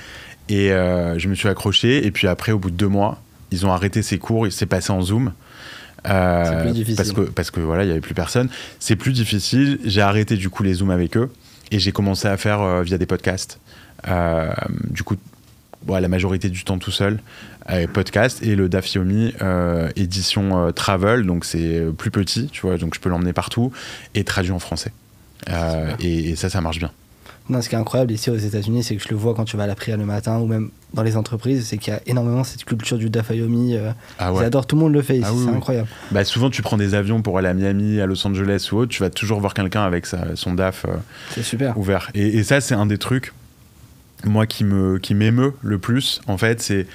Et je me suis accroché. Et puis après, au bout de 2 mois, ils ont arrêté ces cours, il s'est passé en Zoom. C'est plus difficile. Parce que voilà, il n'y avait plus personne. C'est plus difficile. J'ai arrêté du coup les Zooms avec eux et j'ai commencé à faire via des podcasts. Du coup, la majorité du temps tout seul, podcast, et le DAF Yomi édition travel, donc c'est plus petit, tu vois, donc je peux l'emmener partout et traduit en français. Et ça marche bien. Non, ce qui est incroyable ici aux États-Unis, c'est que je le vois quand tu vas à la prière le matin ou même dans les entreprises, c'est qu'il y a énormément cette culture du DAF Yomi. Ils adorent, tout le monde le fait ici, c'est incroyable. Bah, souvent, tu prends des avions pour aller à Miami, à Los Angeles ou autre, tu vas toujours voir quelqu'un avec son DAF c'est super. Ouvert. Et ça, c'est un des trucs, moi, qui m'émeut le plus, en fait, c'est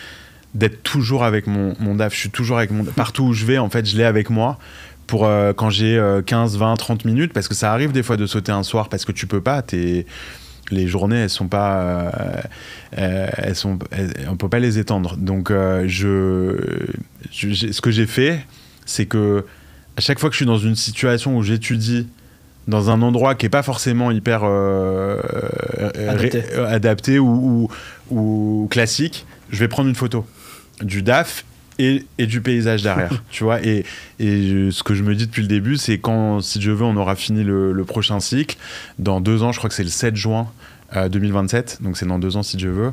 d'être toujours avec mon DAF. Je suis toujours avec mon DAF. Partout où je vais, en fait, je l'ai avec moi. Pour quand j'ai 15, 20, 30 minutes, parce que ça arrive des fois de sauter un soir parce que tu peux pas, les journées, elles sont pas, on peut pas les étendre. Donc, ce que j'ai fait, c'est que à chaque fois que je suis dans une situation où j'étudie dans un endroit qui est pas forcément hyper adapté ou classique, je vais prendre une photo du DAF et du paysage derrière, tu vois. Et ce que je me dis depuis le début, c'est si Dieu veut, on aura fini le prochain cycle. Dans 2 ans, je crois que c'est le 7 juin 2027, donc c'est dans 2 ans si Dieu veut.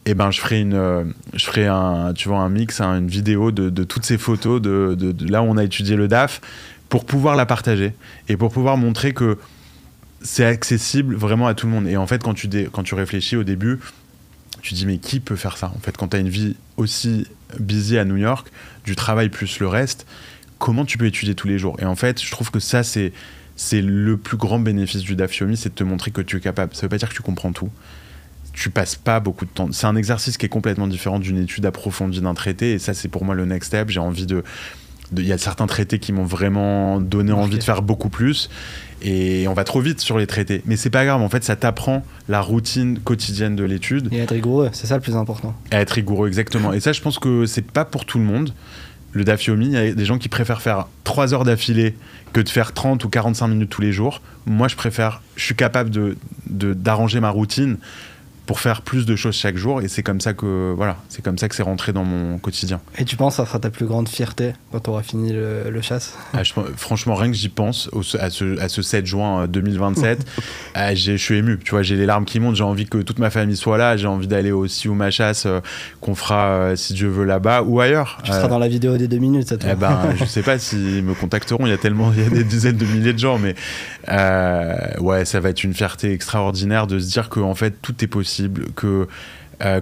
Et ben je ferai un mix, une vidéo de toutes ces photos de là où on a étudié le DAF pour pouvoir la partager et pour pouvoir montrer que c'est accessible vraiment à tout le monde. Et en fait, quand tu réfléchis au début, tu te dis mais qui peut faire ça? En fait, quand tu as une vie aussi busy à New York, du travail plus le reste, comment tu peux étudier tous les jours? Et en fait, je trouve que ça, c'est le plus grand bénéfice du DAF Yomi, c'est de te montrer que tu es capable. Ça veut pas dire que tu comprends tout. Tu passes pas beaucoup de temps. C'est un exercice qui est complètement différent d'une étude approfondie d'un traité, et ça, c'est pour moi le next step. J'ai envie il y a certains traités qui m'ont vraiment donné envie de faire beaucoup plus, et on va trop vite sur les traités, mais c'est pas grave, en fait ça t'apprend la routine quotidienne de l'étude et être rigoureux, c'est ça le plus important. Et être rigoureux, exactement. Et ça, je pense que c'est pas pour tout le monde. Le DAF Yomi, il y a des gens qui préfèrent faire 3 heures d'affilée que de faire 30 ou 45 minutes tous les jours. Moi, je suis capable d'arranger ma routine pour faire plus de choses chaque jour, et c'est comme ça que c'est rentré dans mon quotidien. Et tu penses que ça sera ta plus grande fierté quand tu auras fini le chasse? Franchement, rien que j'y pense à ce 7 juin 2027, je suis ému, tu vois, j'ai les larmes qui montent, j'ai envie que toute ma famille soit là, j'ai envie d'aller aussi au chasse qu'on fera si Dieu veut là-bas ou ailleurs. Tu seras dans la vidéo des 2 minutes, ça te je sais pas s'ils me contacteront, il y a des dizaines de milliers de gens, mais ouais, ça va être une fierté extraordinaire de se dire que en fait tout est possible, que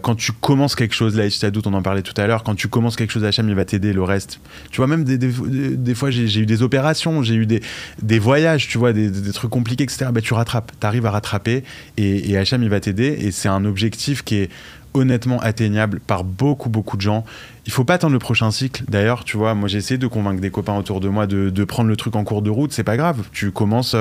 quand tu commences quelque chose, là, Doute, on en parlait tout à l'heure, quand tu commences quelque chose, Hachem, il va t'aider, le reste. Tu vois, même des fois, j'ai eu des opérations, j'ai eu des voyages, tu vois, des trucs compliqués, etc. Bah, tu rattrapes, t'arrives à rattraper, et Hachem, il va t'aider, et c'est un objectif qui est honnêtement atteignable par beaucoup, beaucoup de gens. Il faut pas attendre le prochain cycle. D'ailleurs, tu vois, moi, j'ai essayé de convaincre des copains autour de moi de prendre le truc en cours de route, c'est pas grave. Tu commences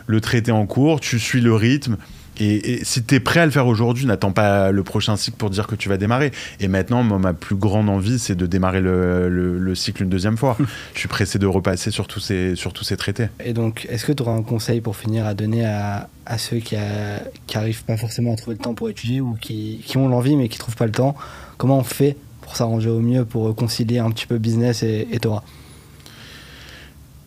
le traité en cours, tu suis le rythme. Et si tu es prêt à le faire aujourd'hui, n'attends pas le prochain cycle pour dire que tu vas démarrer. Et maintenant, moi, ma plus grande envie, c'est de démarrer le cycle une deuxième fois. Je suis pressé de repasser sur tous ces traités. Et donc, est-ce que tu auras un conseil pour finir à donner à ceux qui arrivent pas forcément à trouver le temps pour étudier ou qui ont l'envie mais qui trouvent pas le temps? Comment on fait pour s'arranger au mieux, pour concilier un petit peu business et Torah?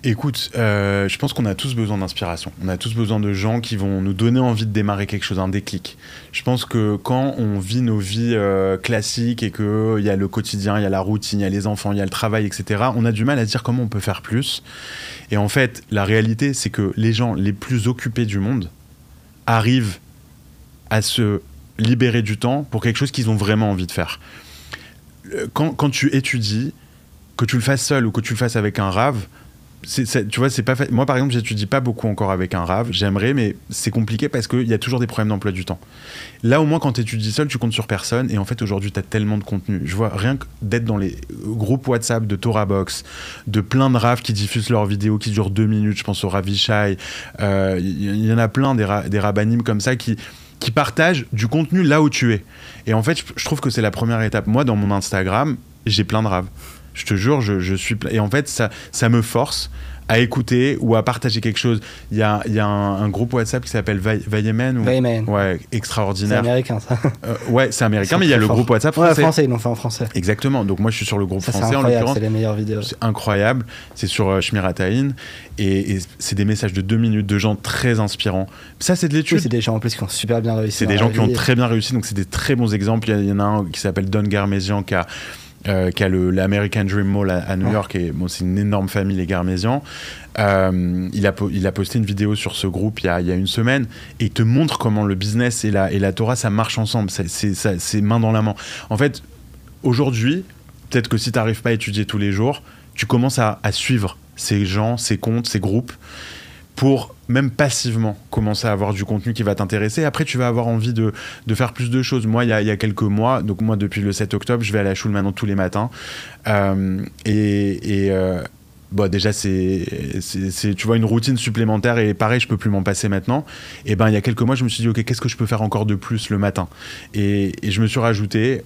Écoute, je pense qu'on a tous besoin d'inspiration. On a tous besoin de gens qui vont nous donner envie de démarrer quelque chose, un déclic. Je pense que quand on vit nos vies classiques et qu'il y a le quotidien, il y a la routine, il y a les enfants, il y a le travail, etc., on a du mal à se dire comment on peut faire plus. Et en fait, la réalité, c'est que les gens les plus occupés du monde arrivent à se libérer du temps pour quelque chose qu'ils ont vraiment envie de faire. Quand tu étudies, que tu le fasses seul ou que tu le fasses avec un rave, tu vois, c'est pas moi par exemple, j'étudie pas beaucoup encore avec un rave, j'aimerais, mais c'est compliqué parce qu'il y a toujours des problèmes d'emploi du temps. Là au moins quand tu étudies seul, tu comptes sur personne, et en fait aujourd'hui tu as tellement de contenu. Je vois rien que d'être dans les groupes WhatsApp de Torah Box, de plein de raves qui diffusent leurs vidéos qui durent 2 minutes, je pense au Ravishai, il y en a plein des rabbinim comme ça qui partagent du contenu là où tu es. Et en fait je trouve que c'est la première étape. Moi dans mon Instagram, j'ai plein de raves. Je te jure, je suis... Et en fait, ça me force à écouter ou à partager quelque chose. Il y a un groupe WhatsApp qui s'appelle Vayemen. Ouais, extraordinaire. C'est américain, ça. Ouais, c'est américain, mais il y a le groupe WhatsApp français. Ouais, français, ils l'ont fait en français. Exactement. Donc moi, je suis sur le groupe français, c'est en l'occurrence. C'est les meilleures vidéos. C'est incroyable. C'est sur Shmirataïn. Et c'est des messages de 2 minutes de gens très inspirants. Ça, c'est de l'étude. Oui, c'est des gens en plus qui ont super bien réussi. C'est des gens qui ont très bien réussi. Donc c'est des très bons exemples. Il y en a un qui s'appelle Don Garmézian qui a l'American Dream Mall à New York, et bon, c'est une énorme famille, les Garmézian. Il a posté une vidéo sur ce groupe il y a une semaine, et il te montre comment le business et la Torah, ça marche ensemble, c'est main dans la main. En fait, aujourd'hui, peut-être que si tu n'arrives pas à étudier tous les jours, tu commences à suivre ces gens, ces comptes, ces groupes, pour même passivement commencer à avoir du contenu qui va t'intéresser. Après, tu vas avoir envie de faire plus de choses. Moi, il y a quelques mois, donc moi, depuis le 7 octobre, je vais à la choule maintenant tous les matins. Bon, déjà, c'est tu vois, une routine supplémentaire, et pareil, je peux plus m'en passer maintenant. Et ben, il y a quelques mois, je me suis dit, ok, qu'est-ce que je peux faire encore de plus le matin? Et je me suis rajouté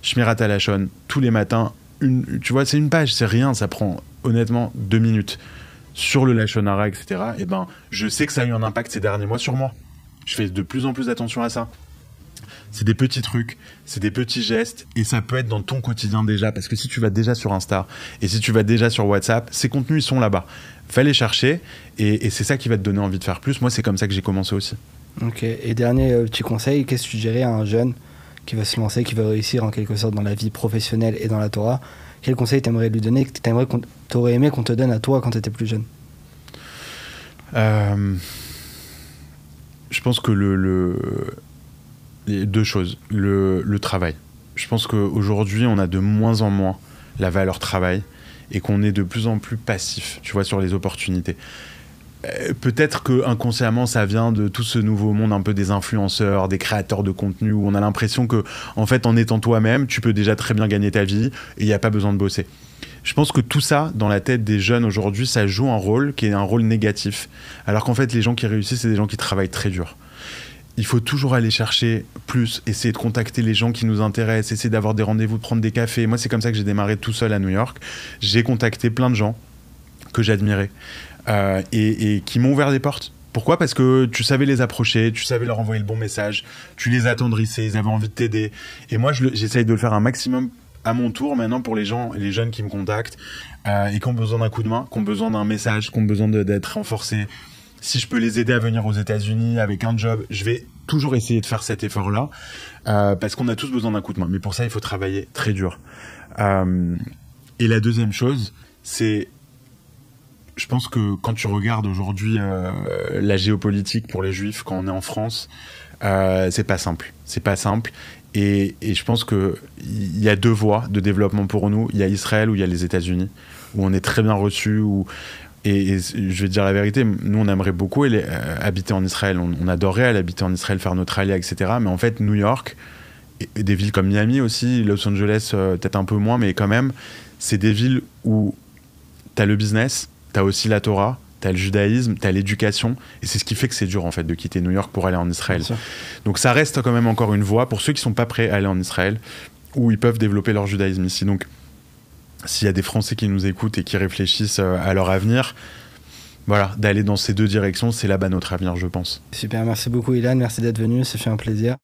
Shmirat Halashon tous les matins. Tu vois, c'est une page, c'est rien, ça prend honnêtement 2 minutes. Sur le Lashon Hara, etc., et ben, je sais que ça a eu un impact ces derniers mois sur moi. Je fais de plus en plus attention à ça. C'est des petits trucs, c'est des petits gestes, et ça peut être dans ton quotidien déjà, parce que si tu vas déjà sur Insta, et si tu vas déjà sur WhatsApp, ces contenus, ils sont là-bas. Fais les chercher, et c'est ça qui va te donner envie de faire plus. Moi, c'est comme ça que j'ai commencé aussi. Ok, et dernier petit conseil, qu'est-ce que tu dirais à un jeune qui veut se lancer, qui veut réussir en quelque sorte dans la vie professionnelle et dans la Torah? Quel conseil t'aimerais lui donner, t'aurais aimé qu'on te donne à toi quand t'étais plus jeune? Je pense que les deux choses. Le travail. Je pense qu'aujourd'hui, on a de moins en moins la valeur travail, et qu'on est de plus en plus passif, tu vois, sur les opportunités. Peut-être que inconsciemment ça vient de tout ce nouveau monde un peu des influenceurs, des créateurs de contenu, où on a l'impression que en fait en étant toi-même tu peux déjà très bien gagner ta vie et il n'y a pas besoin de bosser. Je pense que tout ça dans la tête des jeunes aujourd'hui, ça joue un rôle qui est un rôle négatif, alors qu'en fait les gens qui réussissent, c'est des gens qui travaillent très dur. Il faut toujours aller chercher plus, essayer de contacter les gens qui nous intéressent, essayer d'avoir des rendez-vous, de prendre des cafés. Moi c'est comme ça que j'ai démarré tout seul à New York. J'ai contacté plein de gens que j'admirais, et qui m'ont ouvert des portes. Pourquoi? Parce que tu savais les approcher, tu savais leur envoyer le bon message, tu les attendrissais, ils avaient envie de t'aider. Et moi, j'essaye de le faire un maximum à mon tour maintenant pour les gens, les jeunes qui me contactent, et qui ont besoin d'un coup de main, qui ont besoin d'un message, qui ont besoin d'être renforcés. Si je peux les aider à venir aux États-Unis avec un job, je vais toujours essayer de faire cet effort-là, parce qu'on a tous besoin d'un coup de main. Mais pour ça, il faut travailler très dur. Et la deuxième chose, c'est... Je pense que quand tu regardes aujourd'hui la géopolitique pour les Juifs, quand on est en France, c'est pas simple. C'est pas simple. Et je pense qu'il y a 2 voies de développement pour nous. Il y a Israël ou il y a les États-Unis, où on est très bien reçus. Et je vais te dire la vérité, nous on aimerait beaucoup habiter en Israël. On adorerait aller habiter en Israël, faire notre alia, etc. Mais en fait, New York, et des villes comme Miami aussi, Los Angeles, peut-être un peu moins, mais quand même, c'est des villes où tu as le business, t'as aussi la Torah, t'as le judaïsme, t'as l'éducation, et c'est ce qui fait que c'est dur en fait de quitter New York pour aller en Israël. Donc ça reste quand même encore une voie pour ceux qui sont pas prêts à aller en Israël, où ils peuvent développer leur judaïsme ici. Donc s'il y a des Français qui nous écoutent et qui réfléchissent à leur avenir, voilà, d'aller dans ces deux directions, c'est là-bas notre avenir, je pense. Super, merci beaucoup Ilan, merci d'être venu, ça fait un plaisir.